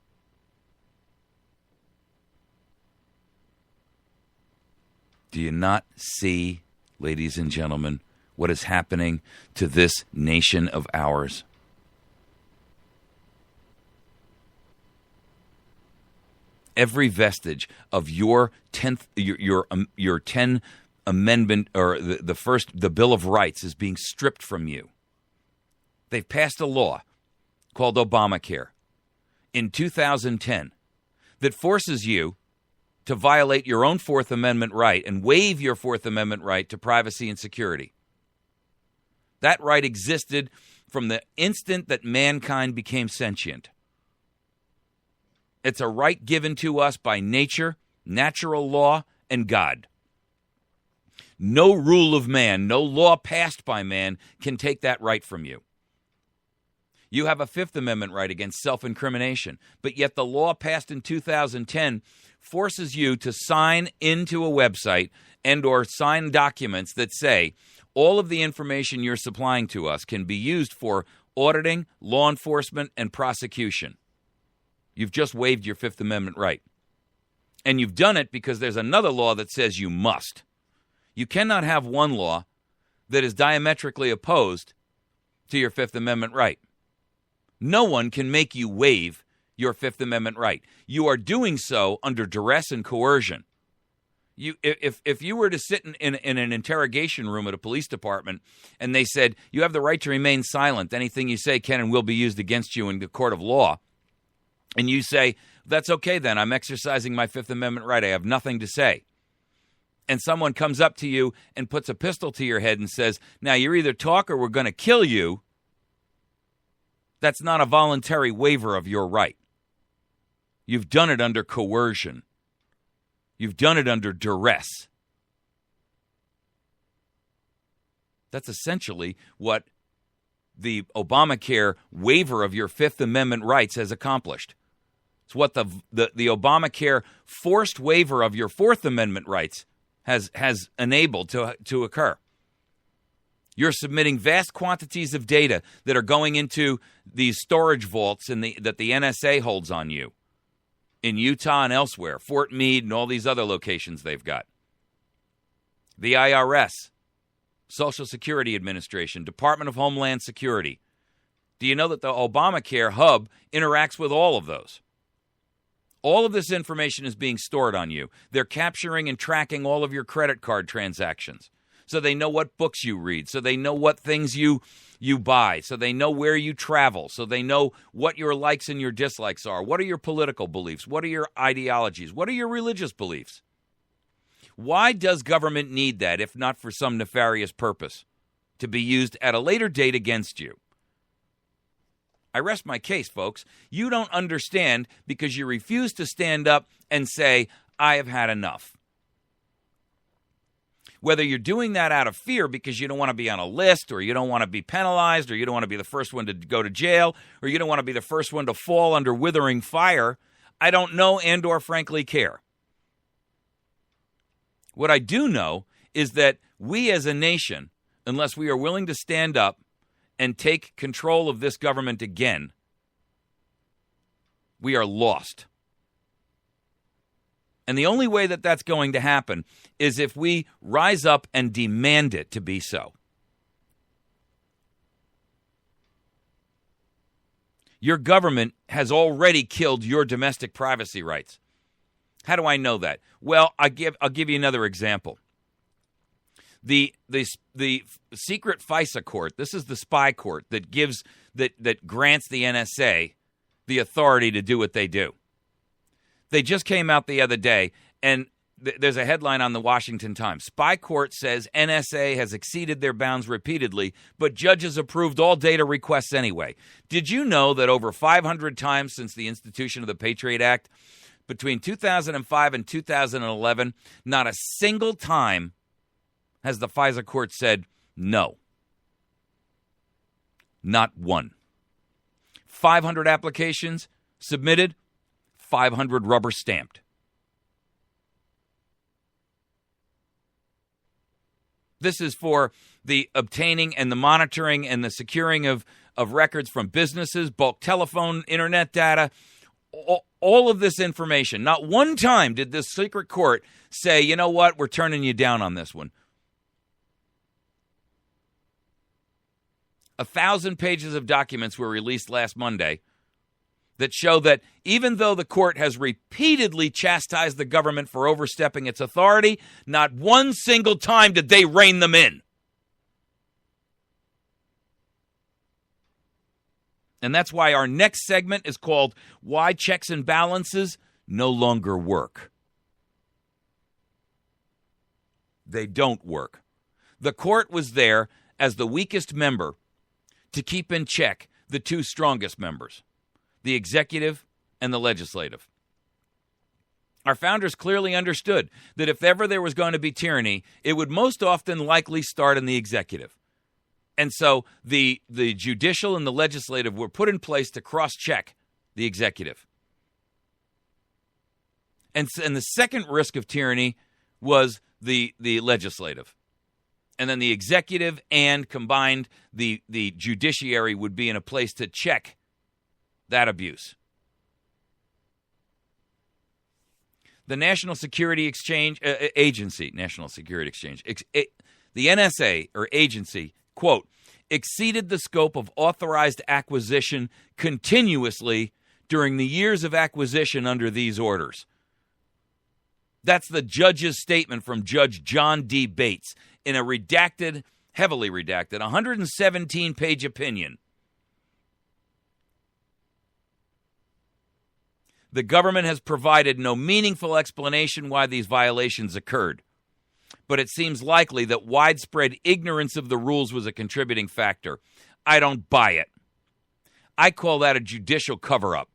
[SPEAKER 3] Do you not see, ladies and gentlemen, what is happening to this nation of ours? every vestige of your 10th, your 10 Amendment, or the Bill of Rights, is being stripped from you. They've passed a law called Obamacare in 2010 that forces you to violate your own Fourth Amendment right and waive your Fourth Amendment right to privacy and security. That right existed from the instant that mankind became sentient. It's a right given to us by nature, natural law, and God. No rule of man, no law passed by man can take that right from you. You have a Fifth Amendment right against self-incrimination, but yet the law passed in 2010 forces you to sign into a website and or sign documents that say all of the information you're supplying to us can be used for auditing, law enforcement, and prosecution. You've just waived your Fifth Amendment right. And you've done it because there's another law that says you must. You cannot have one law that is diametrically opposed to your Fifth Amendment right. No one can make you waive your Fifth Amendment right. You are doing so under duress and coercion. If you were to sit in an interrogation room at a police department and they said, you have the right to remain silent, anything you say can and will be used against you in the court of law, and you say, that's okay then, I'm exercising my Fifth Amendment right, I have nothing to say. And someone comes up to you and puts a pistol to your head and says, now you're either talk or we're going to kill you, that's not a voluntary waiver of your right. You've done it under coercion. You've done it under duress. That's essentially what the Obamacare waiver of your Fifth Amendment rights has accomplished. It's what the Obamacare forced waiver of your Fourth Amendment rights has enabled to occur. You're submitting vast quantities of data that are going into these storage vaults that the NSA holds on you in Utah and elsewhere, Fort Meade and all these other locations they've got. The IRS, Social Security Administration, Department of Homeland Security. Do you know that the Obamacare hub interacts with all of those? All of this information is being stored on you. They're capturing and tracking all of your credit card transactions. So they know what books you read. So they know what things you buy. So they know where you travel. So they know what your likes and your dislikes are. What are your political beliefs? What are your ideologies? What are your religious beliefs? Why does government need that, if not for some nefarious purpose, to be used at a later date against you? I rest my case, folks. You don't understand because you refuse to stand up and say, I have had enough. Whether you're doing that out of fear because you don't want to be on a list, or you don't want to be penalized, or you don't want to be the first one to go to jail, or you don't want to be the first one to fall under withering fire, I don't know and or frankly care. What I do know is that we as a nation, unless we are willing to stand up and take control of this government again, we are lost. And the only way that that's going to happen is if we rise up and demand it to be so. Your government has already killed your domestic privacy rights. How do I know that? Well, I'll give you another example. The secret FISA court, this is the spy court that grants the NSA the authority to do what they do. They just came out the other day, and there's a headline on the Washington Times. Spy court says NSA has exceeded their bounds repeatedly, but judges approved all data requests anyway. Did you know that over 500 times since the institution of the Patriot Act, between 2005 and 2011, not a single time has the FISA court said no? Not one. 500 applications submitted, 500 rubber stamped. This is for the obtaining and the monitoring and the securing of records from businesses, bulk telephone, internet data, all of this information. Not one time did this secret court say, you know what, we're turning you down on this one. 1,000 pages of documents were released last Monday that show that even though the court has repeatedly chastised the government for overstepping its authority, not one single time did they rein them in. And that's why our next segment is called Why Checks and Balances No Longer Work. They don't work. The court was there as the weakest member to keep in check the two strongest members, the executive and the legislative. Our founders clearly understood that if ever there was going to be tyranny, it would most often likely start in the executive. And so the judicial and the legislative were put in place to cross-check the executive. And the second risk of tyranny was the legislative. And then the executive and combined the judiciary would be in a place to check that abuse. The National Security Agency, the NSA or agency, quote, exceeded the scope of authorized acquisition continuously during the years of acquisition under these orders. That's the judge's statement from Judge John D. Bates in a redacted, heavily redacted, 117-page opinion. The government has provided no meaningful explanation why these violations occurred, but it seems likely that widespread ignorance of the rules was a contributing factor. I don't buy it. I call that a judicial cover-up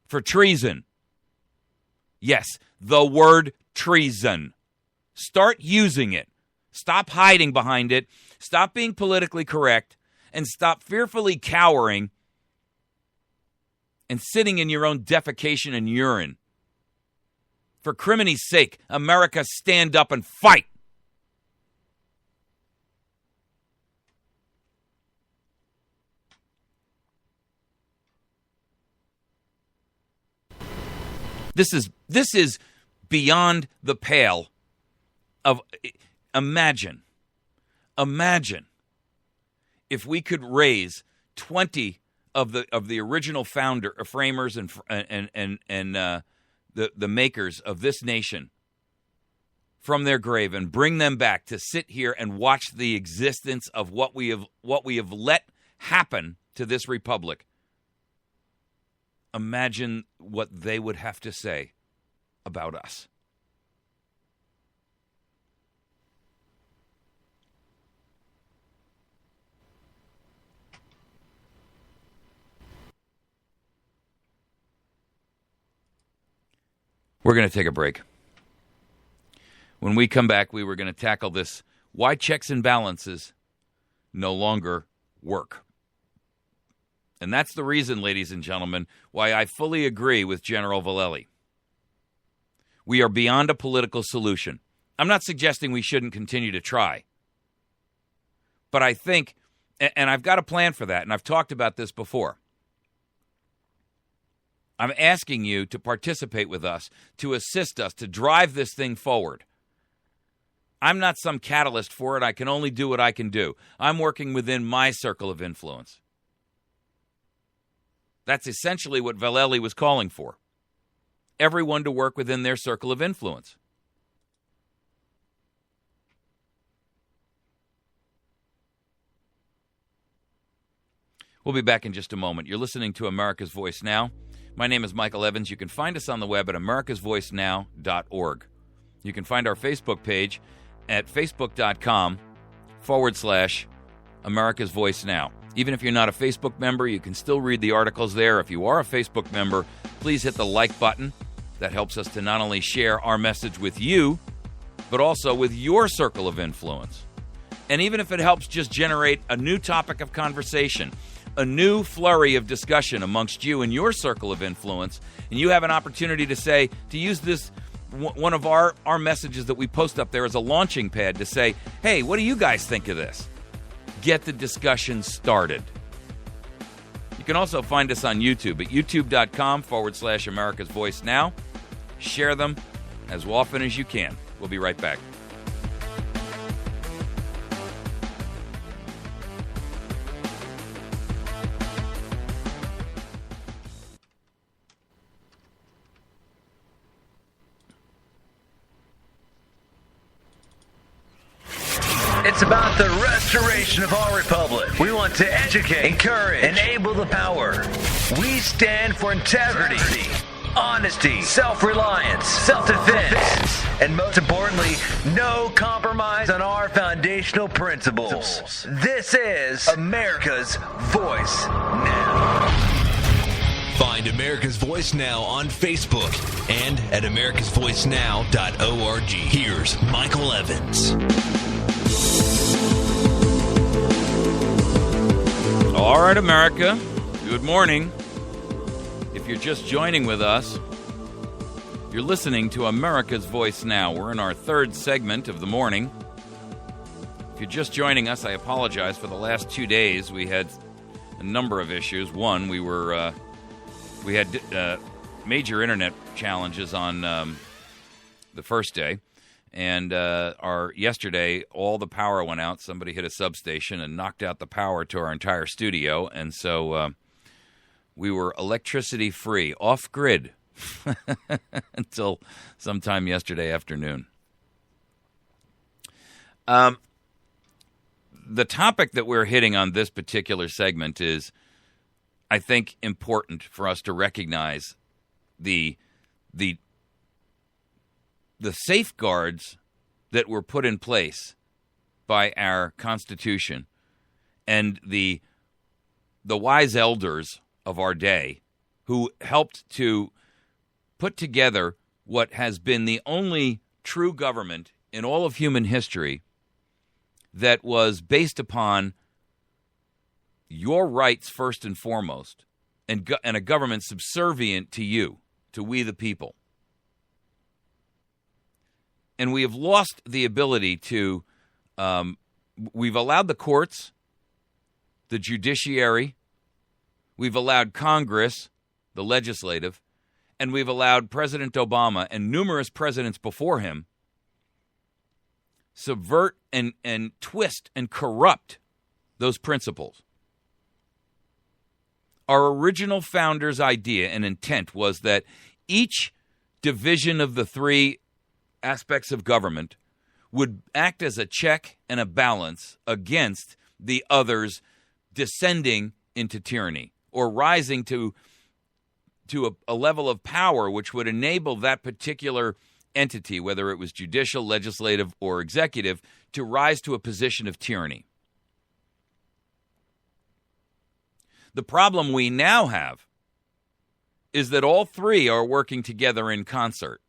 [SPEAKER 3] for treason. Yes, the word treason. Start using it. Stop hiding behind it. Stop being politically correct, and stop fearfully cowering and sitting in your own defecation and urine. For crimini's sake, America, stand up and fight. This is beyond the pale of imagine if we could raise 20 of the original framers and the makers of this nation from their grave and bring them back to sit here and watch the existence of what we have let happen to this republic. Imagine what they would have to say about us. We're going to take a break. When we come back, we were going to tackle this: why checks and balances no longer work. And that's the reason, ladies and gentlemen, why I fully agree with General Vallely. We are beyond a political solution. I'm not suggesting we shouldn't continue to try. But I think, and I've got a plan for that, and I've talked about this before. I'm asking you to participate with us, to assist us, to drive this thing forward. I'm not some catalyst for it. I can only do what I can do. I'm working within my circle of influence. That's essentially what Vallely was calling for. Everyone to work within their circle of influence. We'll be back in just a moment. You're listening to America's Voice Now. My name is Michael Evans. You can find us on the web at americasvoicenow.org. You can find our Facebook page at facebook.com/America's Voice Now. Even if you're not a Facebook member, you can still read the articles there. If you are a Facebook member, please hit the like button. That helps us to not only share our message with you, but also with your circle of influence. And even if it helps just generate a new topic of conversation, a new flurry of discussion amongst you and your circle of influence, and you have an opportunity to use this, one of our messages that we post up there as a launching pad to say, hey, what do you guys think of this? Get the discussion started. You can also find us on YouTube at youtube.com/America's Voice Now. Share them as often as you can. We'll be right back.
[SPEAKER 1] It's about the restoration of our republic. We want to educate, encourage, enable the power. We stand for integrity, honesty, self-reliance, self-defense, and most importantly, no compromise on our foundational principles. This is America's Voice Now.
[SPEAKER 2] Find America's Voice Now on Facebook and at americasvoicenow.org. Here's Michael Evans.
[SPEAKER 3] All right, America. Good morning. If you're just joining with us, you're listening to America's Voice Now. We're in our third segment of the morning. If you're just joining us, I apologize. For the last 2 days, we had a number of issues. One, we had major internet challenges on the first day, and yesterday all the power went out. Somebody hit a substation and knocked out the power to our entire studio, and so we were electricity free, off grid, until sometime yesterday afternoon. The topic that we're hitting on this particular segment is, I think, important for us to recognize the safeguards that were put in place by our Constitution and the wise elders of our day who helped to put together what has been the only true government in all of human history that was based upon your rights first and foremost, and a government subservient to you, to we the people. And we have lost the ability to, we've allowed the courts, the judiciary, we've allowed Congress, the legislative, and we've allowed President Obama and numerous presidents before him subvert and twist and corrupt those principles. Our original founders' idea and intent was that each division of the three aspects of government would act as a check and a balance against the others descending into tyranny or rising to a level of power which would enable that particular entity, whether it was judicial, legislative, or executive, to rise to a position of tyranny. The problem we now have is that all three are working together in concert.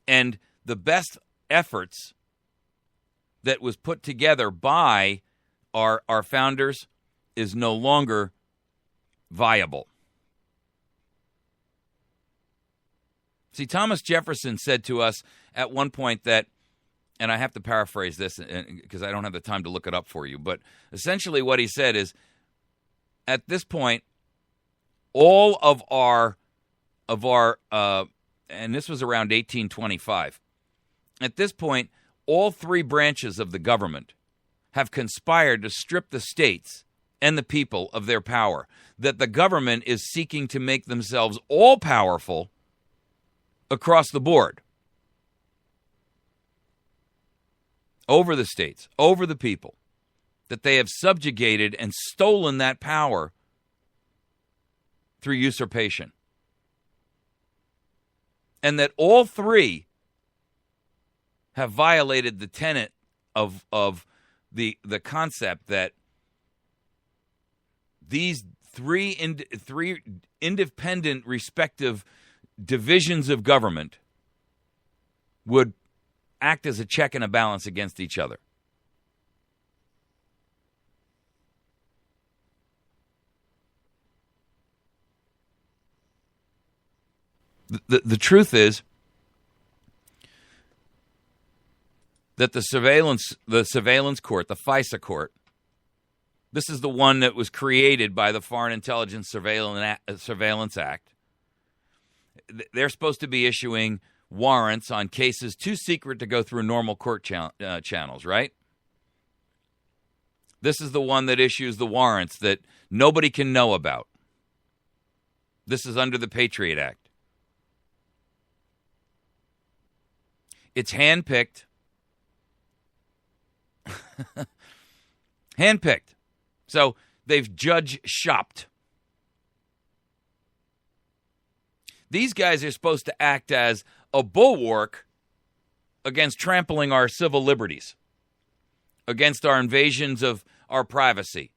[SPEAKER 3] And the best efforts that was put together by our founders is no longer viable. See, Thomas Jefferson said to us at one point that, and I have to paraphrase this because I don't have the time to look it up for you, but essentially what he said is, at this point, all of our, and this was around 1825. At this point, all three branches of the government have conspired to strip the states and the people of their power. That the government is seeking to make themselves all powerful across the board, over the states, over the people. That they have subjugated and stolen that power through usurpation. And that all three have violated the tenet of the concept that these three independent respective divisions of government would act as a check and a balance against each other. The truth is that the surveillance court, the FISA court, this is the one that was created by the Foreign Intelligence Surveillance Act. They're supposed to be issuing warrants on cases too secret to go through normal court channels, right? This is the one that issues the warrants that nobody can know about. This is under the Patriot Act. It's handpicked Handpicked. So they've judge shopped. These guys are supposed to act as a bulwark against trampling our civil liberties, against our invasions of our privacy,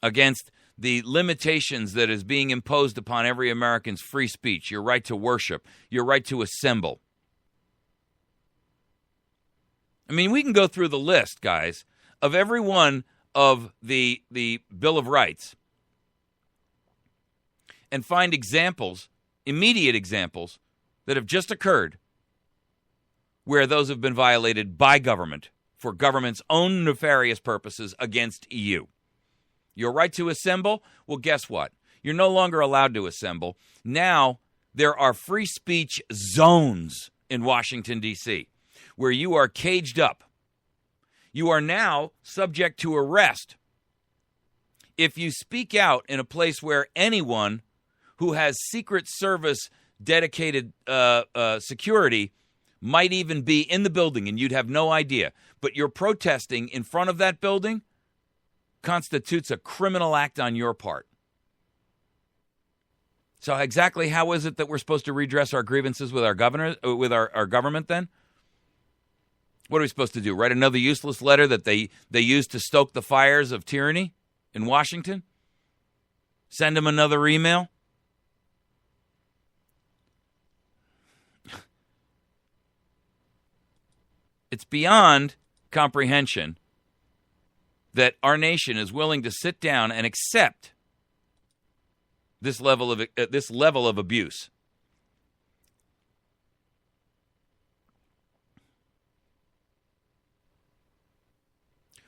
[SPEAKER 3] against the limitations that is being imposed upon every American's free speech, your right to worship, your right to assemble. I mean, we can go through the list, guys, of every one of the Bill of Rights and find examples, immediate examples, that have just occurred where those have been violated by government for government's own nefarious purposes against you. Your right to assemble? Well, guess what? You're no longer allowed to assemble. Now there are free speech zones in Washington, D.C., where you are caged up. You are now subject to arrest if you speak out in a place where anyone who has Secret Service dedicated security might even be in the building and you'd have no idea. But you're protesting in front of that building constitutes a criminal act on your part. So exactly how is it that we're supposed to redress our grievances with our governor, with our government then? What are we supposed to do? Write another useless letter that they use to stoke the fires of tyranny in Washington? Send them another email? It's beyond comprehension that our nation is willing to sit down and accept this level of abuse.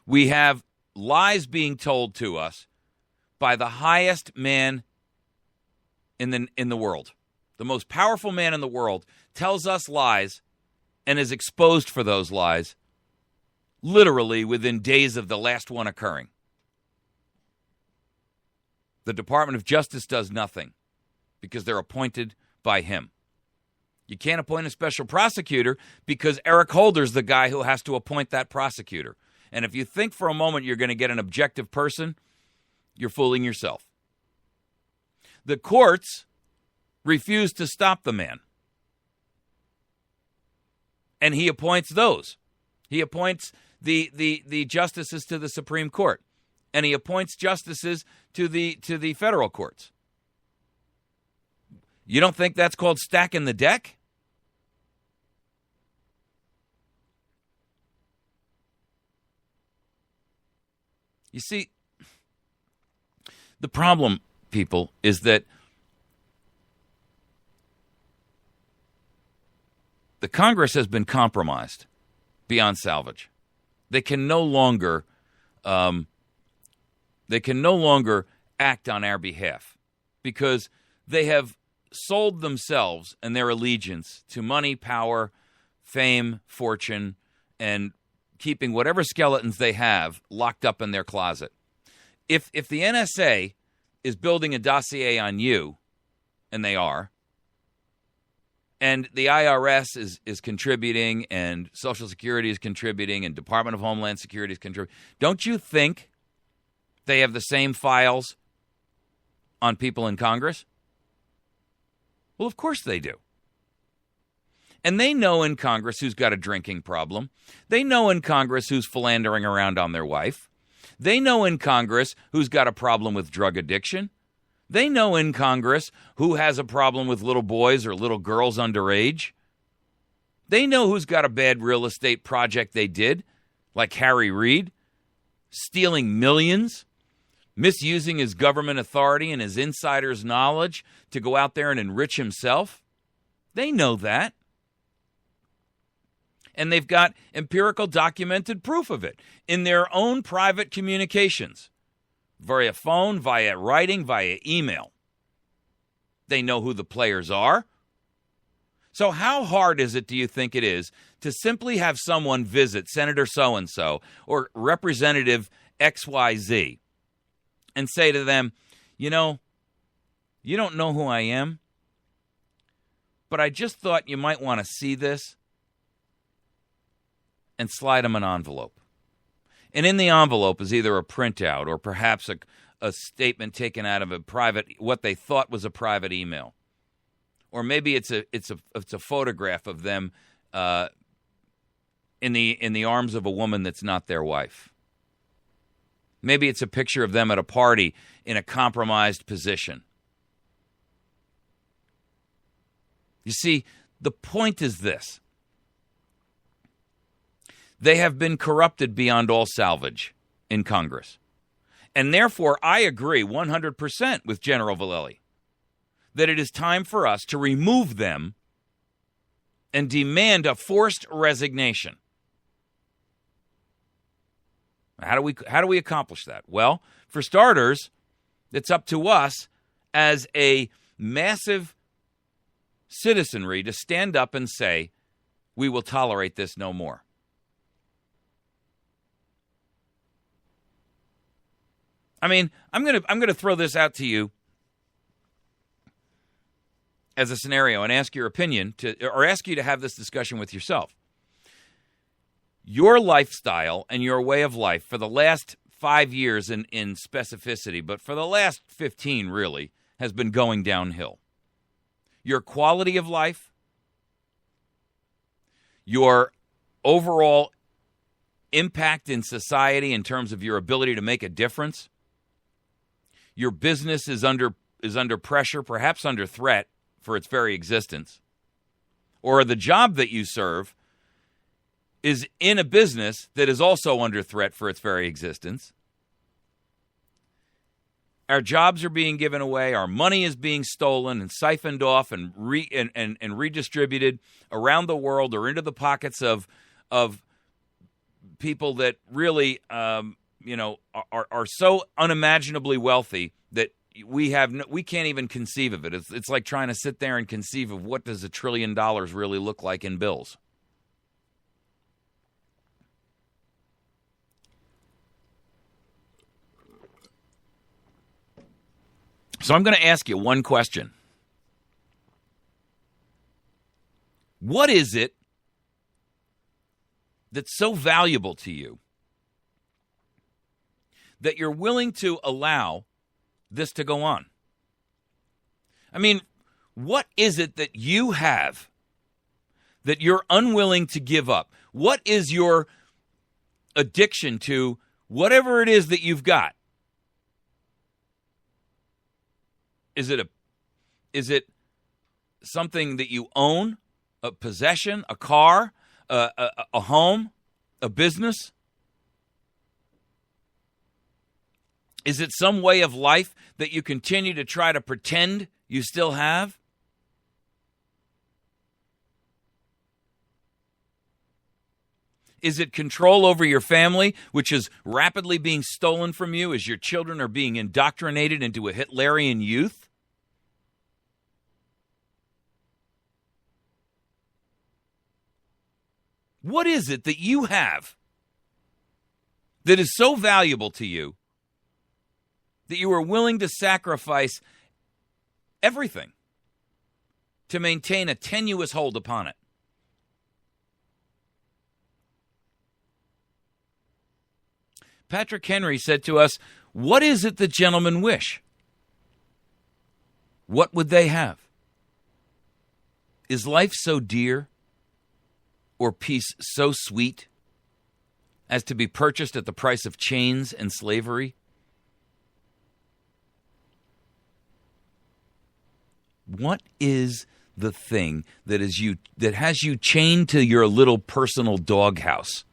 [SPEAKER 3] We have lies being told to us by the highest man in the world. The most powerful man in the world tells us lies and is exposed for those lies literally within days of the last one occurring. The Department of Justice does nothing because they're appointed by him. You can't appoint a special prosecutor because Eric Holder's the guy who has to appoint that prosecutor. And if you think for a moment you're going to get an objective person, you're fooling yourself. The courts refuse to stop the man. And he appoints those. He appoints the justices to the Supreme Court. And he appoints justices to the federal courts. You don't think that's called stacking the deck? You see, the problem, people, is that the Congress has been compromised beyond salvage. They can no longer act on our behalf because they have sold themselves and their allegiance to money, power, fame, fortune, and keeping whatever skeletons they have locked up in their closet. If the NSA is building a dossier on you, and they are, and the IRS is contributing, and Social Security is contributing, and Department of Homeland Security is contributing, don't you think they have the same files on people in Congress? Well, of course they do. And they know in Congress who's got a drinking problem. They know in Congress who's philandering around on their wife. They know in Congress who's got a problem with drug addiction. They know in Congress who has a problem with little boys or little girls underage. They know who's got a bad real estate project they did, like Harry Reid, stealing millions, misusing his government authority and his insider's knowledge to go out there and enrich himself. They know that. And they've got empirical documented proof of it in their own private communications, via phone, via writing, via email. They know who the players are. So how hard is it, do you think it is, to simply have someone visit Senator so-and-so or Representative XYZ and say to them, you know, you don't know who I am, but I just thought you might want to see this. and slide them an envelope. And in the envelope is either a printout or perhaps a statement taken out of what they thought was a private email. Or maybe it's a photograph of them in the arms of a woman that's not their wife. Maybe it's a picture of them at a party in a compromised position. You see, the point is this. They have been corrupted beyond all salvage in Congress. And therefore, I agree 100% with General Vallely that it is time for us to remove them and demand a forced resignation. How do we accomplish that? Well, for starters, it's up to us as a massive citizenry to stand up and say, we will tolerate this no more. I mean, I'm gonna throw this out to you as a scenario and ask your opinion or ask you to have this discussion with yourself. Your lifestyle and your way of life for the last 5 years in specificity, but for the last 15 really, has been going downhill. Your quality of life, your overall impact in society in terms of your ability to make a difference, your business is under pressure, perhaps under threat for its very existence, or the job that you serve is in a business that is also under threat for its very existence. Our jobs are being given away. Our money is being stolen and siphoned off and redistributed around the world or into the pockets of people that really, are so unimaginably wealthy that we can't even conceive of it. It's like trying to sit there and conceive of what does $1 trillion really look like in bills. So I'm going to ask you one question. What is it that's so valuable to you that you're willing to allow this to go on? I mean, what is it that you have that you're unwilling to give up? What is your addiction to whatever it is that you've got? Is it something that you own, a possession, a car, a home, a business? Is it some way of life that you continue to try to pretend you still have? Is it control over your family, which is rapidly being stolen from you as your children are being indoctrinated into a Hitlerian youth? What is it that you have that is so valuable to you that you are willing to sacrifice everything to maintain a tenuous hold upon it? Patrick Henry said to us, "What is it that gentlemen wish? What would they have? Is life so dear or peace so sweet as to be purchased at the price of chains and slavery?" What is the thing that has you chained to your little personal doghouse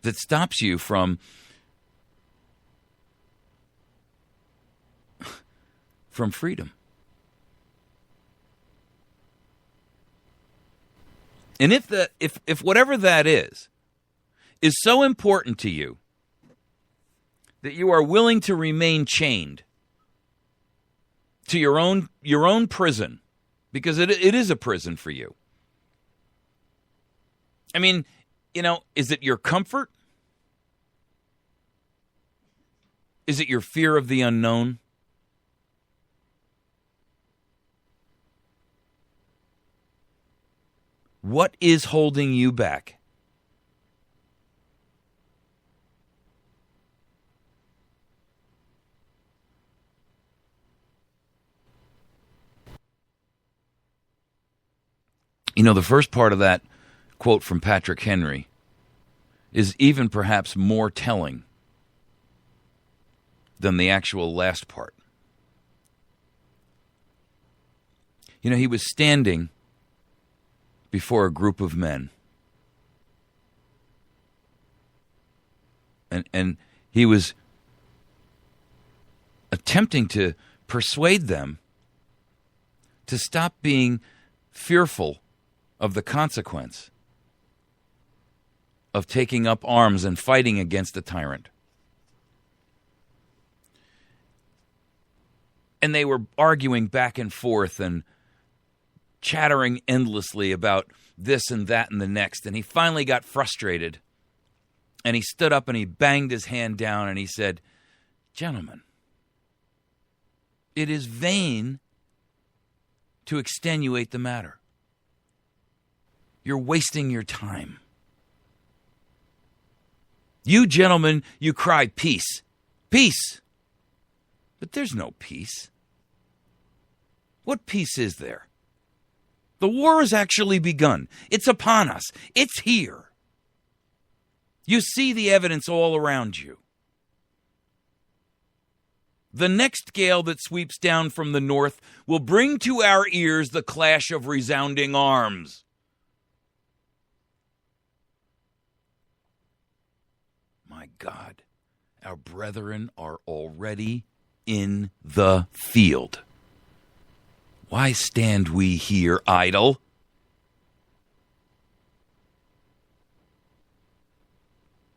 [SPEAKER 3] that stops you from freedom? And if whatever that is so important to you that you are willing to remain chained to your own prison, because it is a prison for you. I mean, is it your comfort? Is it your fear of the unknown? What is holding you back? You know, the first part of that quote from Patrick Henry is even perhaps more telling than the actual last part. You know, he was standing before a group of men. And he was attempting to persuade them to stop being fearful of the consequence of taking up arms and fighting against the tyrant. And they were arguing back and forth and chattering endlessly about this and that and the next. And he finally got frustrated. And he stood up and he banged his hand down and he said, "Gentlemen, it is vain to extenuate the matter. You're wasting your time. You gentlemen, you cry peace, peace. But there's no peace. What peace is there? The war has actually begun. It's upon us. It's here. You see the evidence all around you. The next gale that sweeps down from the north will bring to our ears the clash of resounding arms. My God, our brethren are already in the field. Why stand we here idle?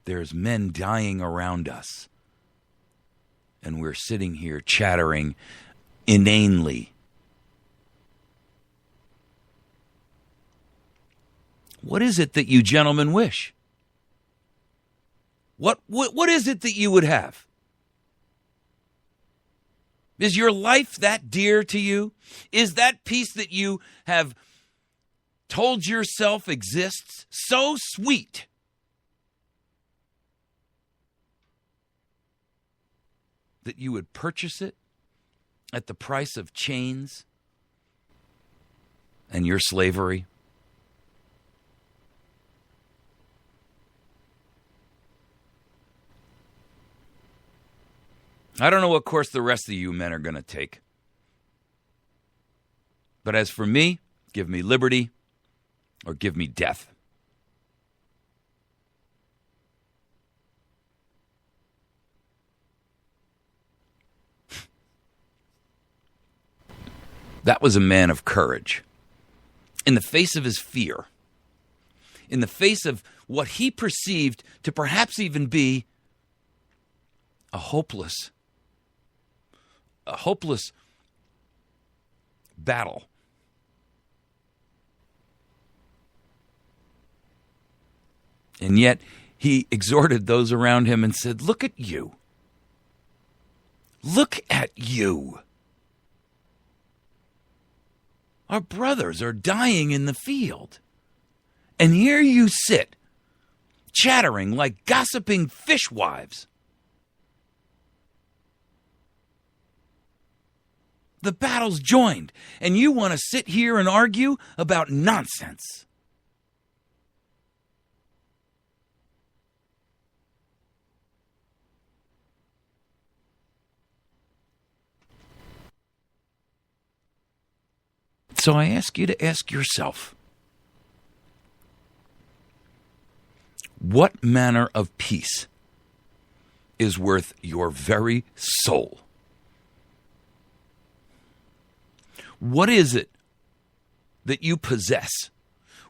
[SPEAKER 3] There's men dying around us, and we're sitting here chattering inanely. What is it that you gentlemen wish? What is it that you would have? Is your life that dear to you? Is that peace that you have told yourself exists so sweet that you would purchase it at the price of chains and your slavery? I don't know what course the rest of you men are going to take. But as for me, give me liberty or give me death. That was a man of courage. In the face of his fear, in the face of what he perceived to perhaps even be a hopeless battle. And yet he exhorted those around him and said, "Look at you. Look at you. Our brothers are dying in the field. And here you sit, chattering like gossiping fishwives. The battle's joined, and you want to sit here and argue about nonsense." So I ask you to ask yourself, what manner of peace is worth your very soul? What is it that you possess?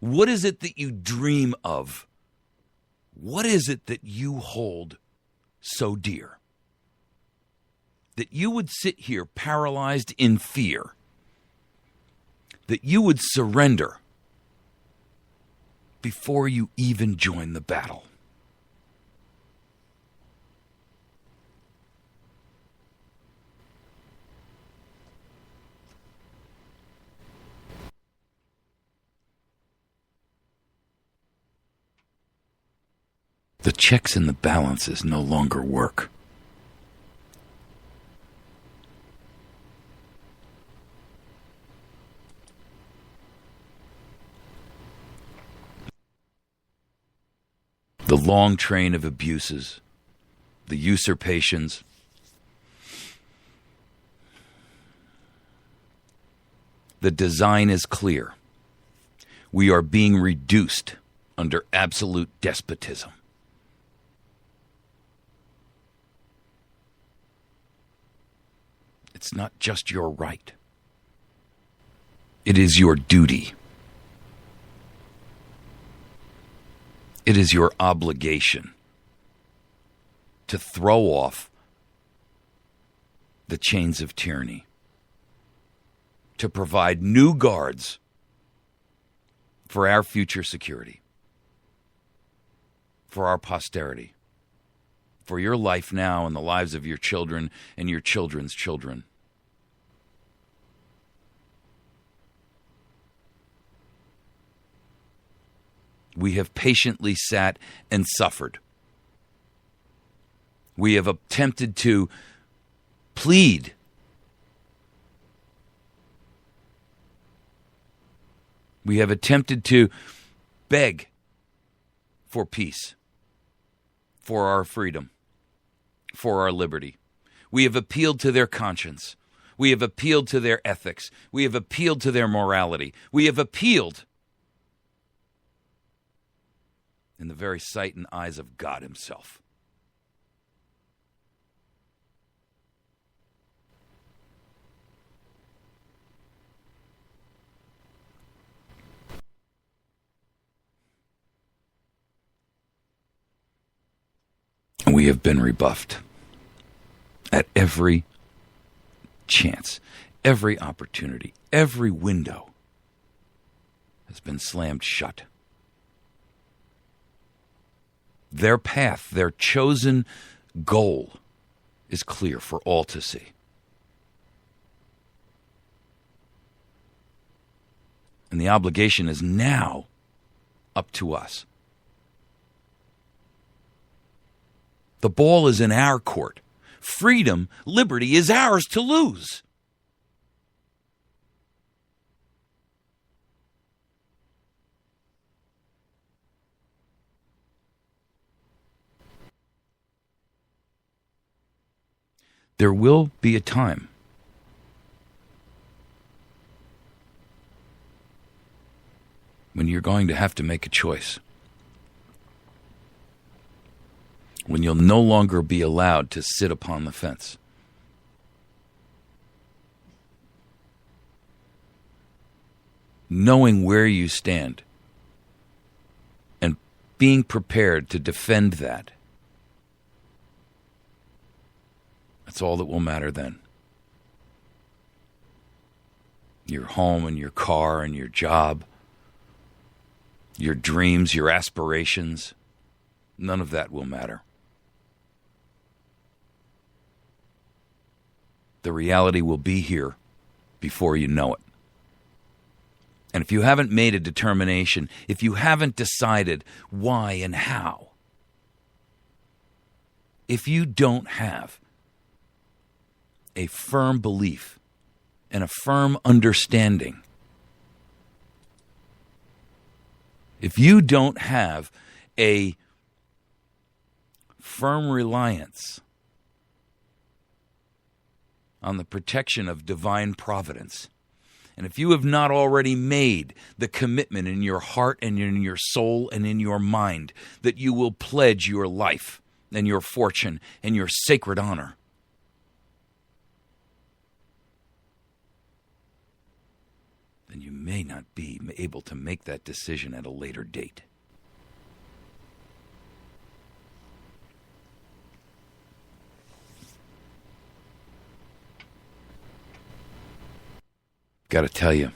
[SPEAKER 3] What is it that you dream of? What is it that you hold so dear that you would sit here paralyzed in fear, that you would surrender before you even join the battle? The checks and the balances no longer work. The long train of abuses, the usurpations, the design is clear. We are being reduced under absolute despotism. It's not just your right. It is your duty. It is your obligation to throw off the chains of tyranny, to provide new guards for our future security, for our posterity, for your life now and the lives of your children and your children's children. We have patiently sat and suffered. We have attempted to plead. We have attempted to beg for peace, for our freedom, for our liberty. We have appealed to their conscience. We have appealed to their ethics. We have appealed to their morality. We have appealed in the very sight and eyes of God himself. And we have been rebuffed at every chance, every opportunity, every window has been slammed shut. Their path, their chosen goal is clear for all to see. And the obligation is now up to us. The ball is in our court. Freedom, liberty is ours to lose. There will be a time when you're going to have to make a choice. When you'll no longer be allowed to sit upon the fence. Knowing where you stand and being prepared to defend that. That's all that will matter then. Your home and your car and your job, your dreams, your aspirations, none of that will matter. The reality will be here before you know it. And if you haven't made a determination, if you haven't decided why and how, if you don't have a firm belief and a firm understanding, if you don't have a firm reliance on the protection of divine providence, and if you have not already made the commitment in your heart and in your soul and in your mind that you will pledge your life and your fortune and your sacred honor, then you may not be able to make that decision at a later date. Got to tell you,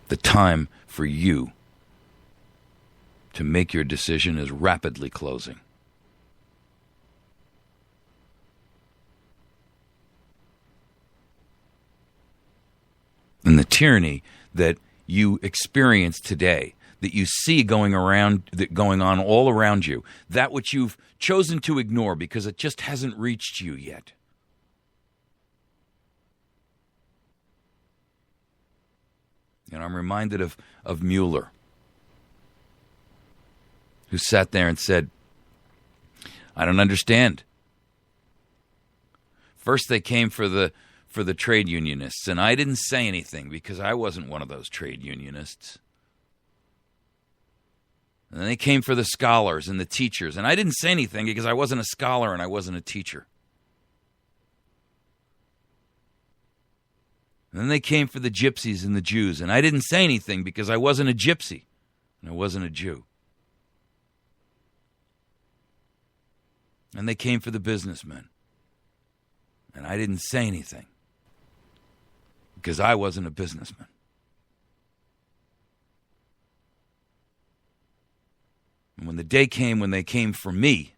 [SPEAKER 3] the time for you to make your decision is rapidly closing. tyranny that you experience today, that you see going on all around you, that which you've chosen to ignore because it just hasn't reached you yet. And I'm reminded of Mueller, who sat there and said, I don't understand. First they came for the trade unionists, and I didn't say anything because I wasn't one of those trade unionists. And then they came for the scholars and the teachers, and I didn't say anything because I wasn't a scholar and I wasn't a teacher. And then they came for the gypsies and the Jews, and I didn't say anything because I wasn't a gypsy and I wasn't a Jew. And they came for the businessmen, and I didn't say anything because I wasn't a businessman. And when the day came when they came for me,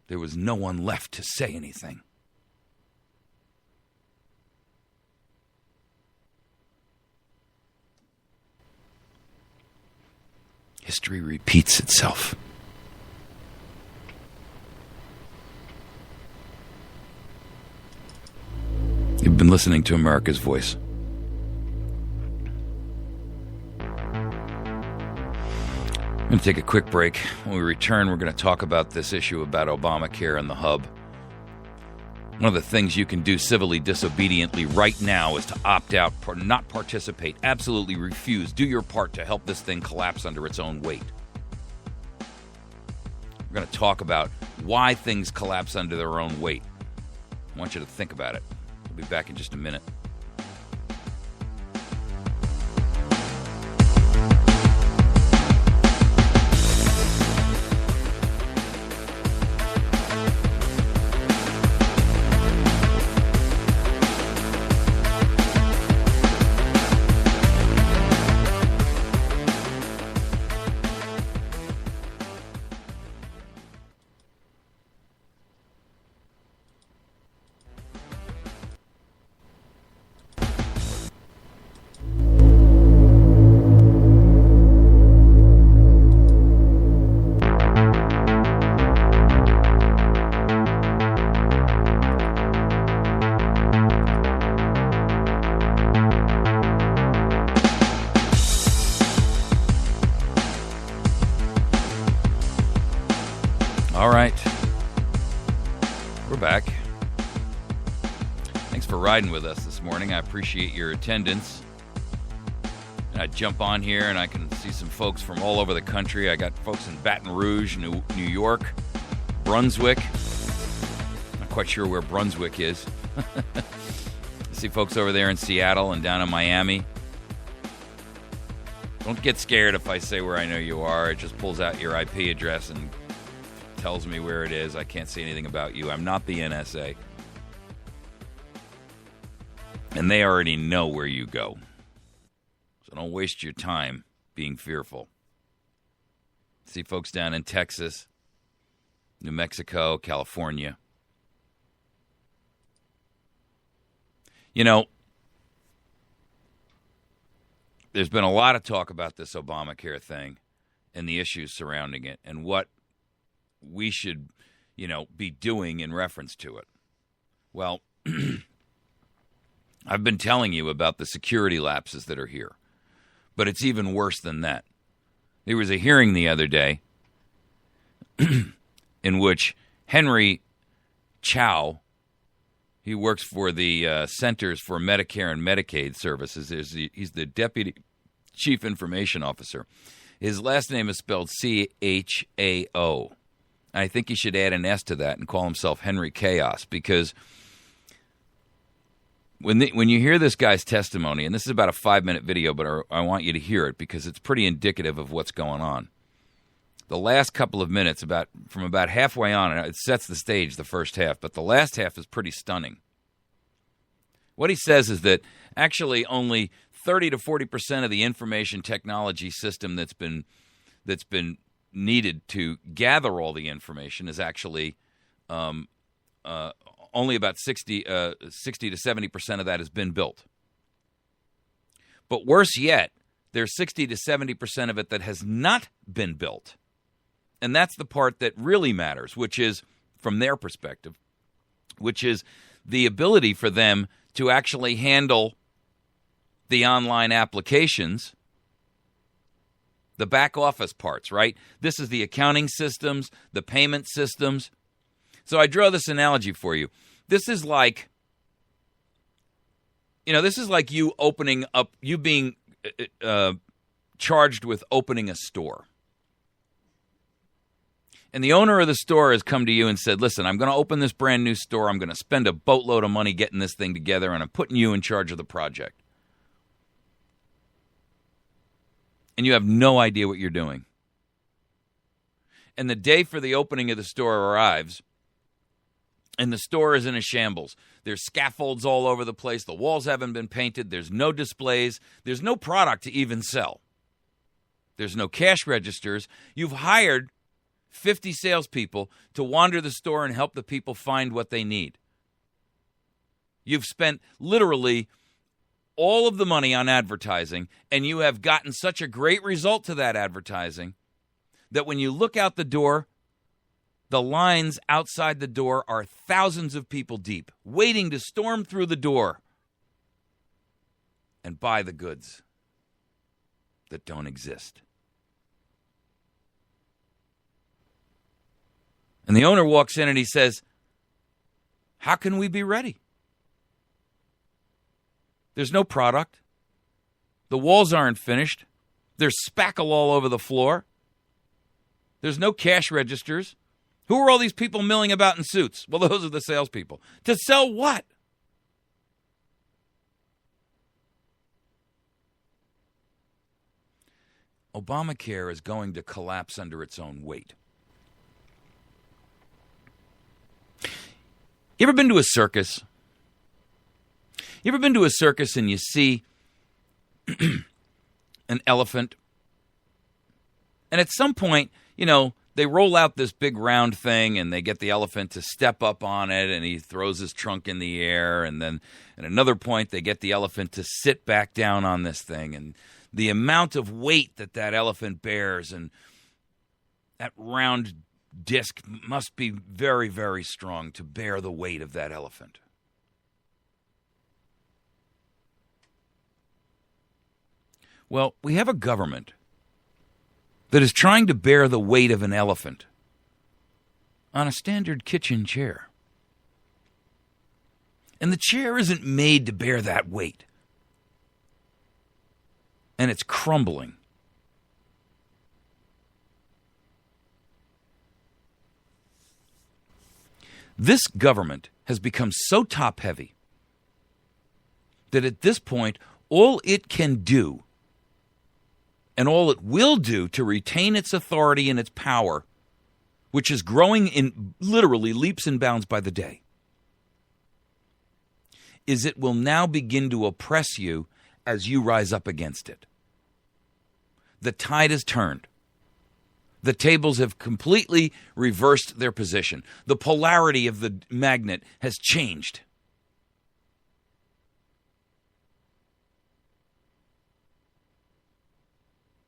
[SPEAKER 3] there was no one left to say anything. History repeats itself. You've been listening to America's Voice. I'm going to take a quick break. When we return, we're going to talk about this issue about Obamacare and the hub. One of the things you can do civilly disobediently right now is to opt out, not participate, absolutely refuse. Do your part to help this thing collapse under its own weight. We're going to talk about why things collapse under their own weight. I want you to think about it. We'll be back in just a minute. All right. We're back. Thanks for riding with us this morning. I appreciate your attendance. And I jump on here and I can see some folks from all over the country. I got folks in Baton Rouge, New York, Brunswick. Not quite sure where Brunswick is. I see folks over there in Seattle and down in Miami. Don't get scared if I say where I know you are. It just pulls out your IP address and tells me where it is. I can't say anything about you. I'm not the NSA. And they already know where you go. So don't waste your time being fearful. See folks down in Texas, New Mexico, California. You know, there's been a lot of talk about this Obamacare thing and the issues surrounding it and what we should, be doing in reference to it. Well, I've been telling you about the security lapses that are here, but it's even worse than that. There was a hearing the other day in which Henry Chow, he works for the Centers for Medicare and Medicaid Services. He's the Deputy Chief Information Officer. His last name is spelled C-H-A-O. I think he should add an S to that and call himself Henry Chaos, because when you hear this guy's testimony, and this is about a 5-minute video, but I want you to hear it because it's pretty indicative of what's going on. The last couple of minutes, from about halfway on, it sets the stage, the first half, but the last half is pretty stunning. What he says is that actually only 30 to 40% of the information technology system that's been needed to gather all the information is actually only about 60 to 70% of that has been built. But worse yet, there's 60 to 70% of it that has not been built. And that's the part that really matters, which is, from their perspective, which is the ability for them to actually handle the online applications, the back office parts, right? This is the accounting systems, the payment systems. So I draw this analogy for you. This is like, you opening up, you being charged with opening a store. And the owner of the store has come to you and said, listen, I'm going to open this brand new store. I'm going to spend a boatload of money getting this thing together, and I'm putting you in charge of the project. And you have no idea what you're doing. And the day for the opening of the store arrives, and the store is in a shambles. There's scaffolds all over the place. The walls haven't been painted. There's no displays. There's no product to even sell. There's no cash registers. You've hired 50 salespeople to wander the store and help the people find what they need. You've spent literally all of the money on advertising, and you have gotten such a great result to that advertising that when you look out the door, the lines outside the door are thousands of people deep, waiting to storm through the door and buy the goods that don't exist. And the owner walks in and he says, how can we be ready? There's no product. The walls aren't finished. There's spackle all over the floor. There's no cash registers. Who are all these people milling about in suits? Well, those are the salespeople. To sell what? Obamacare is going to collapse under its own weight. You ever been to a circus? You ever been to a circus and you see an elephant? And at some point, they roll out this big round thing and they get the elephant to step up on it and he throws his trunk in the air. And then at another point, they get the elephant to sit back down on this thing. And the amount of weight that elephant bears and that round disc must be very, very strong to bear the weight of that elephant. Well, we have a government that is trying to bear the weight of an elephant on a standard kitchen chair. And the chair isn't made to bear that weight. And it's crumbling. This government has become so top-heavy that at this point, all it can do and all it will do to retain its authority and its power, which is growing in literally leaps and bounds by the day, is it will now begin to oppress you as you rise up against it. The tide has turned. The tables have completely reversed their position. The polarity of the magnet has changed.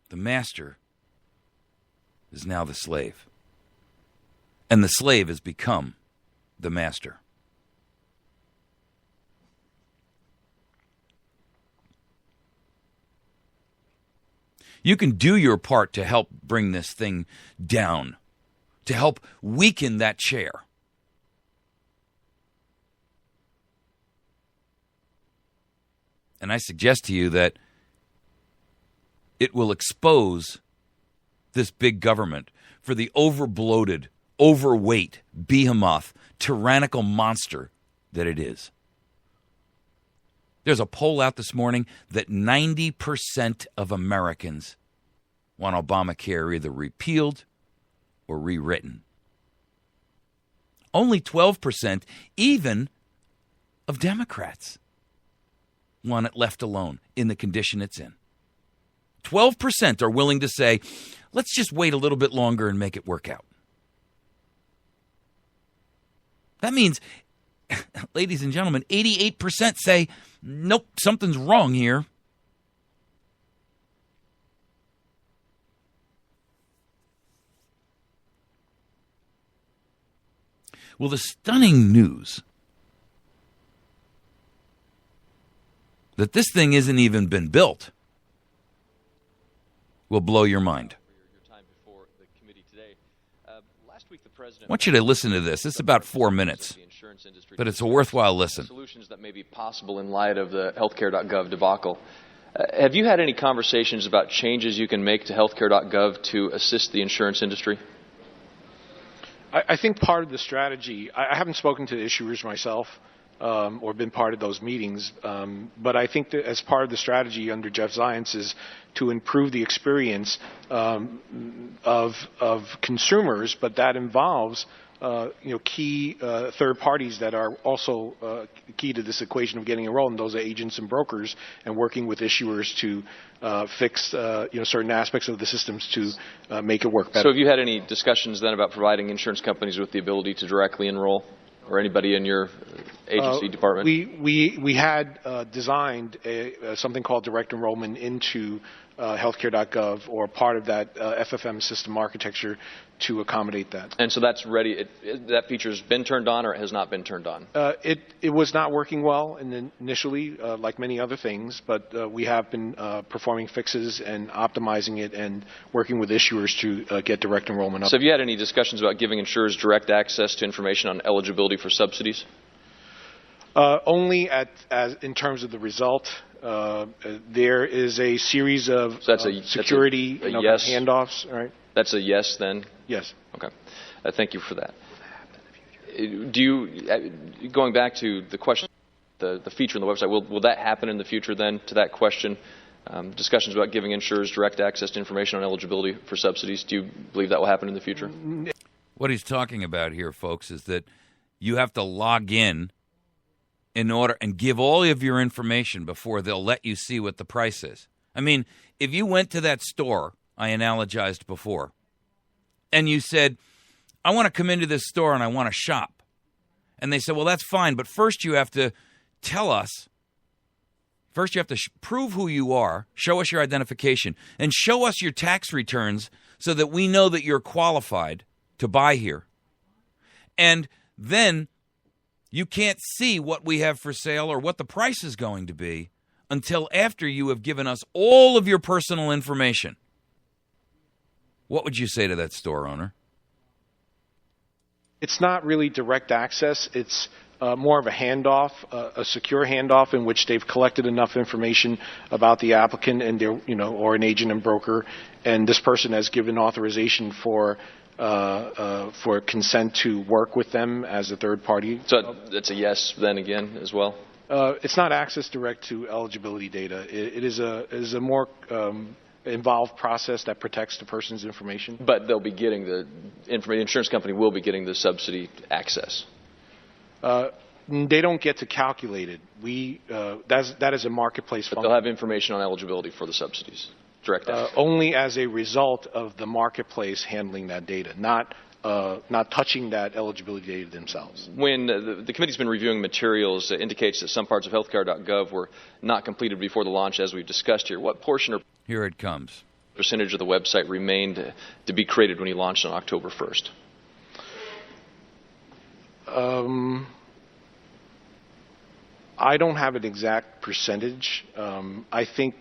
[SPEAKER 3] The master is now the slave. And the slave has become the master. You can do your part to help bring this thing down, to help weaken that chair. And I suggest to you that it will expose this big government for the overbloated, overweight, behemoth, tyrannical monster that it is. There's a poll out this morning that 90% of Americans want Obamacare either repealed or rewritten. Only 12%, even of Democrats, want it left alone in the condition it's in. 12% are willing to say, let's just wait a little bit longer and make it work out. That means, ladies and gentlemen, 88% say, nope, something's wrong here. Well, the stunning news that this thing isn't even been built will blow your mind. I want you to listen to this. It's about 4 minutes, but it's a worthwhile listen.
[SPEAKER 4] Solutions that may be possible in light of the healthcare.gov debacle. Have you had any conversations about changes you can make to healthcare.gov to assist the insurance industry?
[SPEAKER 5] I think part of the strategy, I haven't spoken to issuers myself or been part of those meetings, but I think that as part of the strategy under Jeff Zients is to improve the experience of consumers, but that involves key third parties that are also key to this equation of getting enrolled, and those are agents and brokers, and working with issuers to fix certain aspects of the systems to make it work better.
[SPEAKER 4] So have you had any discussions then about providing insurance companies with the ability to directly enroll, or anybody in your agency department?
[SPEAKER 5] We had designed something called direct enrollment into healthcare.gov, or part of that FFM system architecture to accommodate that.
[SPEAKER 4] And so that's ready. That feature's been turned on, or it has not been turned on?
[SPEAKER 5] It was not working well initially, like many other things, but we have been performing fixes and optimizing it and working with issuers to get direct enrollment up.
[SPEAKER 4] So have you had any discussions about giving insurers direct access to information on eligibility for subsidies?
[SPEAKER 5] Only in terms of the result. There is a series of security
[SPEAKER 4] yes.
[SPEAKER 5] handoffs. All right.
[SPEAKER 4] That's a yes, then?
[SPEAKER 5] Yes.
[SPEAKER 4] Okay. Thank you for that. Do you, going back to the question, the feature on the website, will that happen in the future then, to that question? Discussions about giving insurers direct access to information on eligibility for subsidies, do you believe that will happen in the future?
[SPEAKER 3] What he's talking about here, folks, is that you have to log in order and give all of your information before they'll let you see what the price is. I mean, if you went to that store I analogized before, and you said, I want to come into this store and I want to shop. And they said, well, that's fine, but first you have to tell us, first you have to prove who you are, show us your identification, and show us your tax returns so that we know that you're qualified to buy here. And then you can't see what we have for sale or what the price is going to be until after you have given us all of your personal information. What would you say to that store owner?
[SPEAKER 5] It's not really direct access. It's more of a handoff, a secure handoff in which they've collected enough information about the applicant and their, or an agent and broker, and this person has given authorization for consent to work with them as a third party.
[SPEAKER 4] So that's a yes then again as well?
[SPEAKER 5] It's not access direct to eligibility data. It is a more involved process that protects the person's information.
[SPEAKER 4] But they'll be getting the information. The insurance company will be getting the subsidy access.
[SPEAKER 5] They don't get to calculate it. That is a marketplace function.
[SPEAKER 4] But they'll have information on eligibility for the subsidies. Direct access.
[SPEAKER 5] Only as a result of the marketplace handling that data, not touching that eligibility data themselves.
[SPEAKER 4] When the committee's been reviewing materials, it indicates that some parts of healthcare.gov were not completed before the launch, as we've discussed here. What portion or
[SPEAKER 3] here it comes.
[SPEAKER 4] Percentage of the website remained to be created when you launched on October 1st?
[SPEAKER 5] I don't have an exact percentage. I think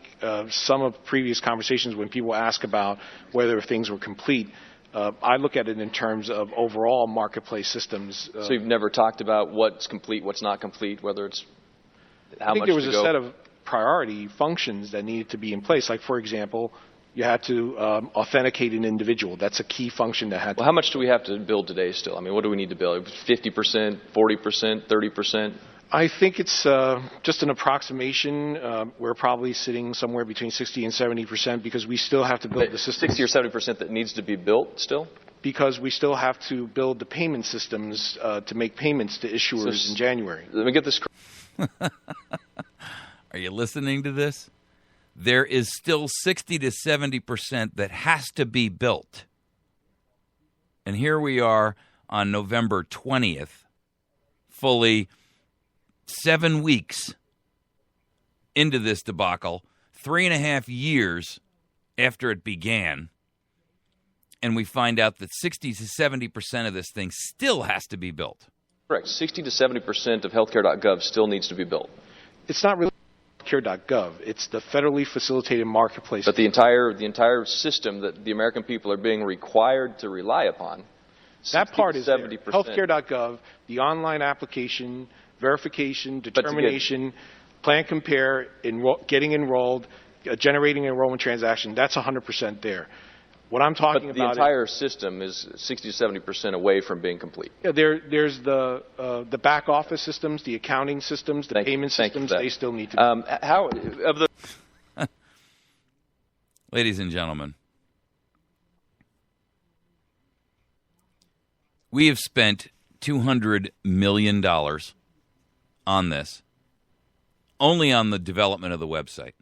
[SPEAKER 5] some of previous conversations when people ask about whether things were complete, I look at it in terms of overall marketplace systems.
[SPEAKER 4] So you've never talked about what's complete, what's not complete, whether it's how much to go?
[SPEAKER 5] I think there was a set of priority functions that needed to be in place. Like, for example, you had to authenticate an individual. That's a key function that had to.
[SPEAKER 4] Well, how much do we have to build today still? I mean, what do we need to build? 50%, 40%, 30%?
[SPEAKER 5] I think it's just an approximation. We're probably sitting somewhere between 60 and 70% because we still have to build the system.
[SPEAKER 4] 60 or 70% that needs to be built still?
[SPEAKER 5] Because we still have to build the payment systems to make payments to issuers in January.
[SPEAKER 4] Let me get this.
[SPEAKER 3] Are you listening to this? There is still 60 to 70% that has to be built. And here we are on November 20th, fully 7 weeks into this debacle, 3.5 years after it began, and we find out that 60 to 70% of this thing still has to be built.
[SPEAKER 4] Correct. 60 to 70% of healthcare.gov still needs to be built.
[SPEAKER 5] It's not really healthcare.gov. It's the federally facilitated marketplace.
[SPEAKER 4] But the entire system that the American people are being required to rely upon,
[SPEAKER 5] that part is
[SPEAKER 4] 70%.
[SPEAKER 5] Healthcare.gov, the online application, verification, determination, plan, compare, getting enrolled, generating an enrollment transaction, that's 100% there. What I'm talking
[SPEAKER 4] about the entire system is 60 to 70% away from being complete.
[SPEAKER 5] Yeah, there's the back office systems, the accounting systems, the payment systems. They still need to be.
[SPEAKER 3] Ladies and gentlemen, we have spent $200 million on this, only on the development of the website.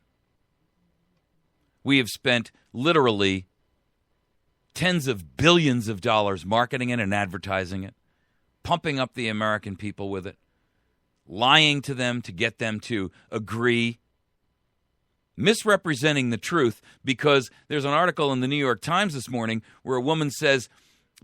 [SPEAKER 3] We have spent literally tens of billions of dollars marketing it and advertising it, pumping up the American people with it, lying to them to get them to agree, misrepresenting the truth, because there's an article in the New York Times this morning where a woman says,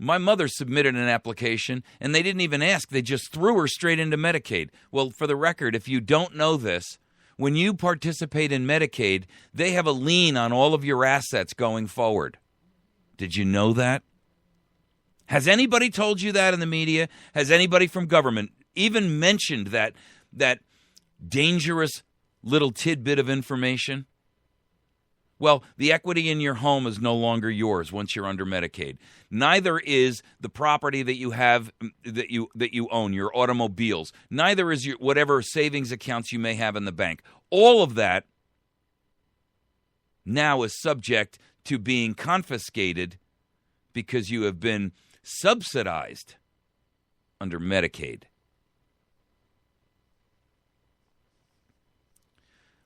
[SPEAKER 3] my mother submitted an application and they didn't even ask. They just threw her straight into Medicaid. Well, for the record, if you don't know this, when you participate in Medicaid, they have a lien on all of your assets going forward. Did you know that? Has anybody told you that in the media? Has anybody from government even mentioned that dangerous little tidbit of information? Well, the equity in your home is no longer yours once you're under Medicaid. Neither is the property that you have that you own, your automobiles. Neither is your whatever savings accounts you may have in the bank. All of that now is subject to being confiscated because you have been subsidized under Medicaid.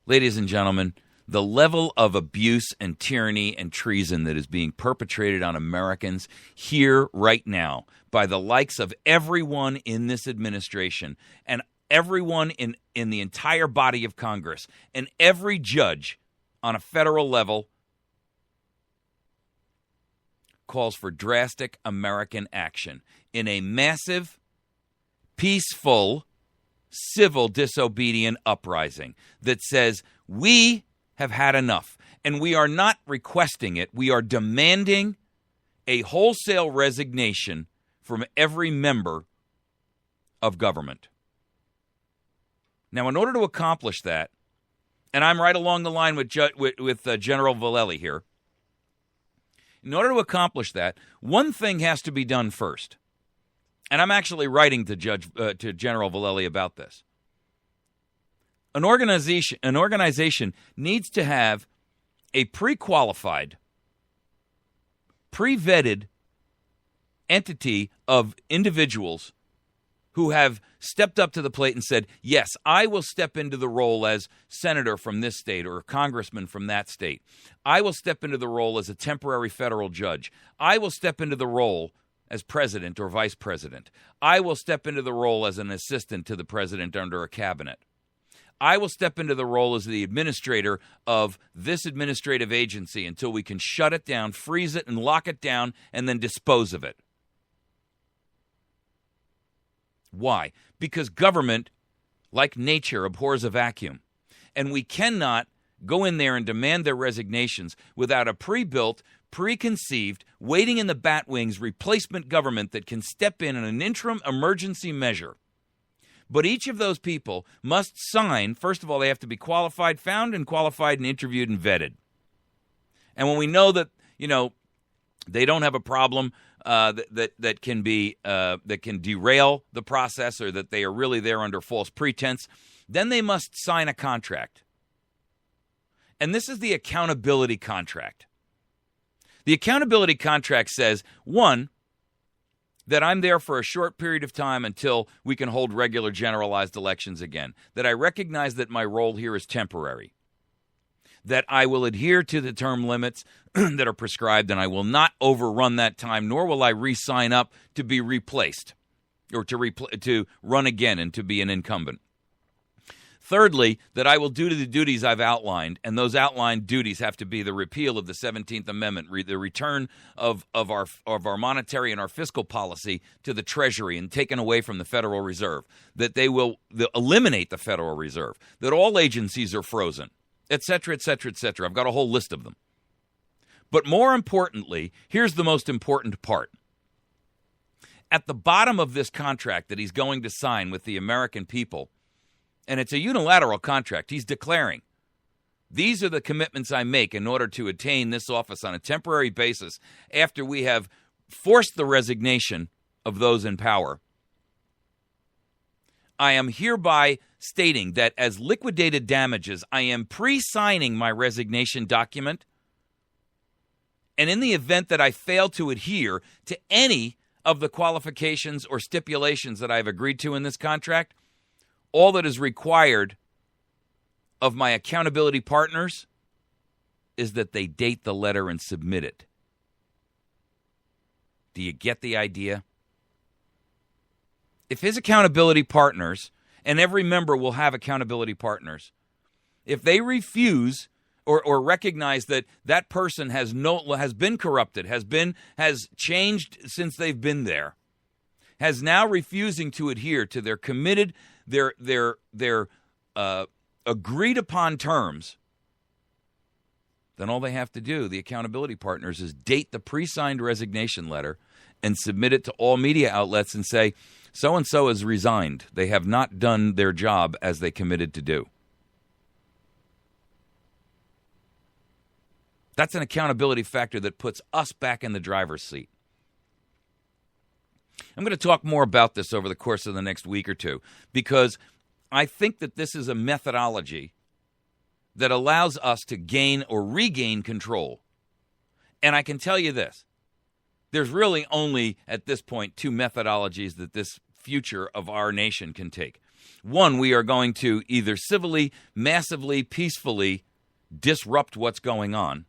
[SPEAKER 3] Ladies and gentlemen, the level of abuse and tyranny and treason that is being perpetrated on Americans here right now by the likes of everyone in this administration and everyone in the entire body of Congress and every judge on a federal level calls for drastic American action in a massive, peaceful, civil disobedient uprising that says we have had enough. And we are not requesting it. We are demanding a wholesale resignation from every member of government. Now, in order to accomplish that, and I'm right along the line with General Vallely here, in order to accomplish that, one thing has to be done first. And I'm actually writing to General Vallely about this. An organization needs to have a pre-qualified, pre-vetted entity of individuals who have stepped up to the plate and said, yes, I will step into the role as senator from this state or congressman from that state. I will step into the role as a temporary federal judge. I will step into the role as president or vice president. I will step into the role as an assistant to the president under a cabinet. I will step into the role as the administrator of this administrative agency until we can shut it down, freeze it, and lock it down, and then dispose of it. Why? Because government, like nature, abhors a vacuum. And we cannot go in there and demand their resignations without a pre-built, preconceived, waiting in the bat wings replacement government that can step in on an interim emergency measure. But each of those people must sign. First of all, they have to be qualified, found and qualified and interviewed and vetted. And when we know that, they don't have a problem that can derail the process, or that they are really there under false pretense, then they must sign a contract. And this is the accountability contract. The accountability contract says, one, that I'm there for a short period of time until we can hold regular generalized elections again, that I recognize that my role here is temporary, that I will adhere to the term limits that are prescribed, and I will not overrun that time, nor will I re-sign up to be replaced or to run again and to be an incumbent. Thirdly, that I will do the duties I've outlined, and those outlined duties have to be the repeal of the 17th Amendment, the return of our monetary and our fiscal policy to the Treasury and taken away from the Federal Reserve, that they'll eliminate the Federal Reserve, that all agencies are frozen, et cetera, et cetera, et cetera. I've got a whole list of them. But more importantly, here's the most important part. At the bottom of this contract that he's going to sign with the American people, and it's a unilateral contract, he's declaring, these are the commitments I make in order to attain this office on a temporary basis after we have forced the resignation of those in power. I am hereby stating that as liquidated damages, I am pre-signing my resignation document, and in the event that I fail to adhere to any of the qualifications or stipulations that I've agreed to in this contract, all that is required of my accountability partners is that they date the letter and submit it. Do you get the idea? If his accountability partners, and every member will have accountability partners, if they refuse or recognize that that person has been corrupted, has changed since they've been there, has now refusing to adhere to their committed, their agreed upon terms, then all they have to do, the accountability partners, is date the pre-signed resignation letter and submit it to all media outlets and say, so-and-so has resigned. They have not done their job as they committed to do. That's an accountability factor that puts us back in the driver's seat. I'm going to talk more about this over the course of the next week or two, because I think that this is a methodology that allows us to gain or regain control. And I can tell you this, there's really only, at this point, two methodologies that this future of our nation can take. One, we are going to either civilly, massively, peacefully disrupt what's going on,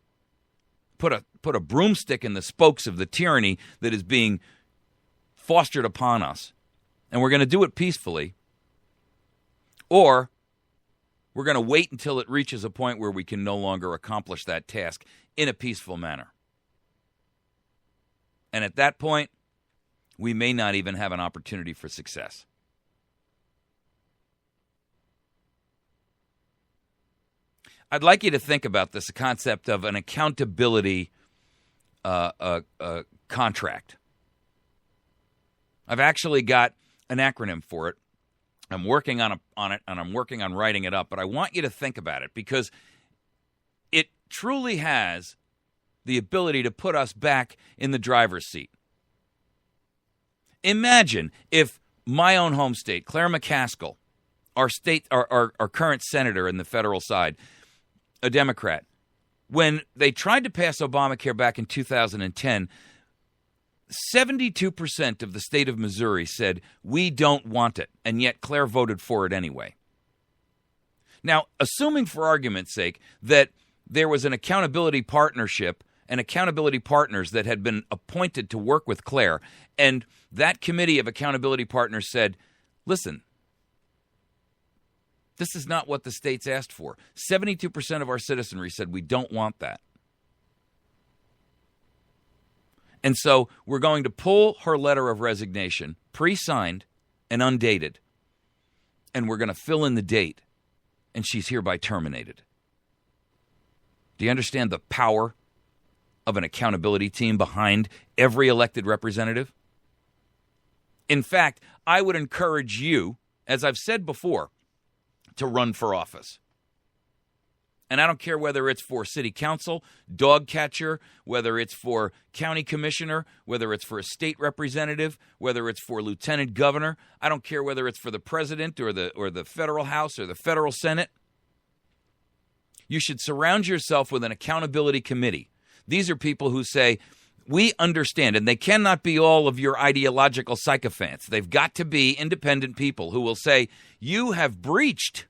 [SPEAKER 3] put a broomstick in the spokes of the tyranny that is being fostered upon us, and we're going to do it peacefully, or we're going to wait until it reaches a point where we can no longer accomplish that task in a peaceful manner. And at that point, we may not even have an opportunity for success. I'd like you to think about this concept of an accountability contract. I've actually got an acronym for it. I'm working on it, and I'm working on writing it up, but I want you to think about it because it truly has the ability to put us back in the driver's seat. Imagine if my own home state, Claire McCaskill, our current senator in the federal side, a Democrat, when they tried to pass Obamacare back in 2010, 72% of the state of Missouri said, we don't want it, and yet Claire voted for it anyway. Now, assuming for argument's sake that there was an accountability partnership and accountability partners that had been appointed to work with Claire, and that committee of accountability partners said, listen, this is not what the state's asked for. 72% of our citizenry said we don't want that. And so we're going to pull her letter of resignation, pre-signed and undated, and we're going to fill in the date, and she's hereby terminated. Do you understand the power of an accountability team behind every elected representative? In fact, I would encourage you, as I've said before, to run for office. And I don't care whether it's for city council, dog catcher, whether it's for county commissioner, whether it's for a state representative, whether it's for lieutenant governor. I don't care whether it's for the president or the federal house or the federal senate. You should surround yourself with an accountability committee. These are people who say, we understand, and they cannot be all of your ideological sycophants. They've got to be independent people who will say, you have breached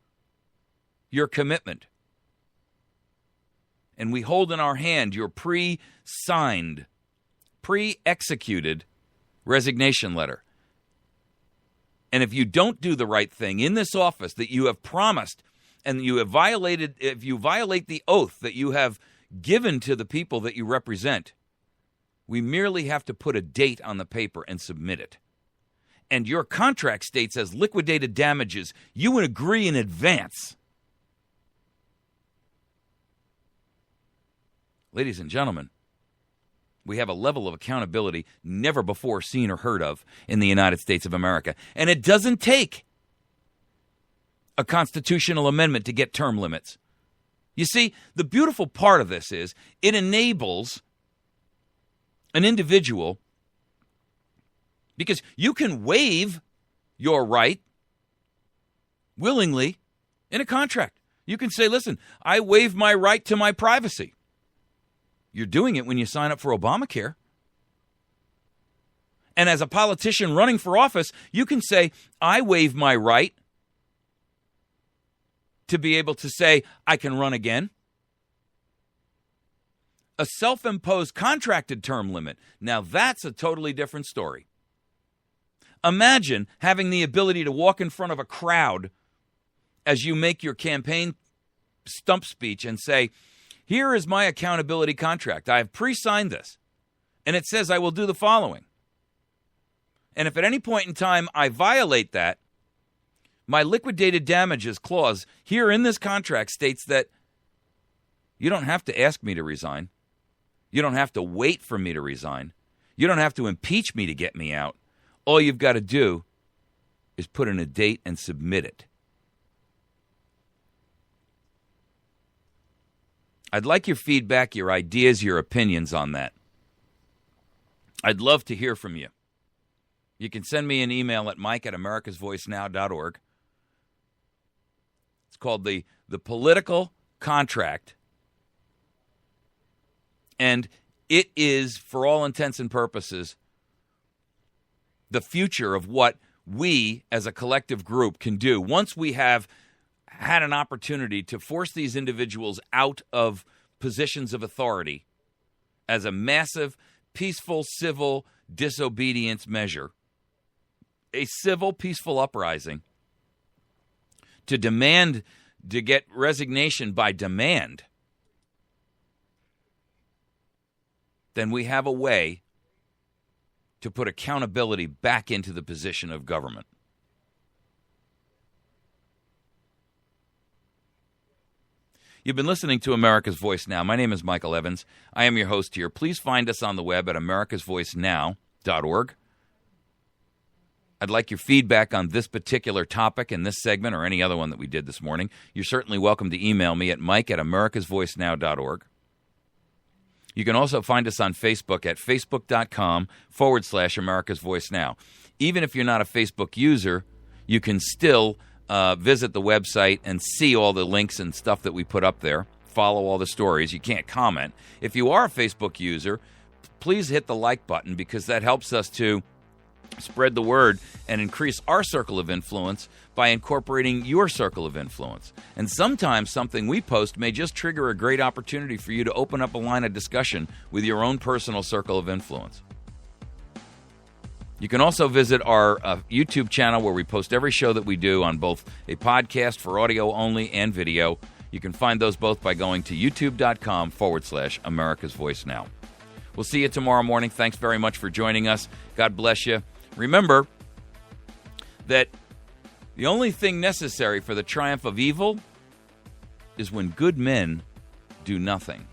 [SPEAKER 3] your commitment. And we hold in our hand your pre-signed, pre-executed resignation letter. And if you don't do the right thing in this office that you have promised and you have violated, if you violate the oath that you have given to the people that you represent, we merely have to put a date on the paper and submit it. And your contract states as liquidated damages, you would agree in advance. Ladies and gentlemen, we have a level of accountability never before seen or heard of in the United States of America. And it doesn't take a constitutional amendment to get term limits. You see, the beautiful part of this is it enables an individual, because you can waive your right willingly in a contract. You can say, listen, I waive my right to my privacy. You're doing it when you sign up for Obamacare. And as a politician running for office, you can say, I waive my right to be able to say, I can run again. A self-imposed contracted term limit. Now that's a totally different story. Imagine having the ability to walk in front of a crowd as you make your campaign stump speech and say, here is my accountability contract. I have pre-signed this, and it says I will do the following. And if at any point in time I violate that, my liquidated damages clause here in this contract states that you don't have to ask me to resign. You don't have to wait for me to resign. You don't have to impeach me to get me out. All you've got to do is put in a date and submit it. I'd like your feedback, your ideas, your opinions on that. I'd love to hear from you. You can send me an email at mike@americasvoicenow.org. It's called the Political Contract. And it is, for all intents and purposes, the future of what we as a collective group can do once we have had an opportunity to force these individuals out of positions of authority as a massive, peaceful, civil disobedience measure, a civil, peaceful uprising to demand, to get resignation by demand, then we have a way to put accountability back into the position of government. You've been listening to America's Voice Now. My name is Michael Evans. I am your host here. Please find us on the web at americasvoicenow.org. I'd like your feedback on this particular topic in this segment or any other one that we did this morning. You're certainly welcome to email me at mike@americasvoicenow.org. You can also find us on Facebook at facebook.com/America's Voice Now. Even if you're not a Facebook user, you can still visit the website and see all the links and stuff that we put up there. Follow all the stories. You can't comment. If you are a Facebook user, please hit the like button because that helps us to spread the word and increase our circle of influence by incorporating your circle of influence. And sometimes something we post may just trigger a great opportunity for you to open up a line of discussion with your own personal circle of influence. You can also visit our YouTube channel where we post every show that we do on both a podcast for audio only and video. You can find those both by going to youtube.com/America's Voice Now. We'll see you tomorrow morning. Thanks very much for joining us. God bless you. Remember that the only thing necessary for the triumph of evil is when good men do nothing.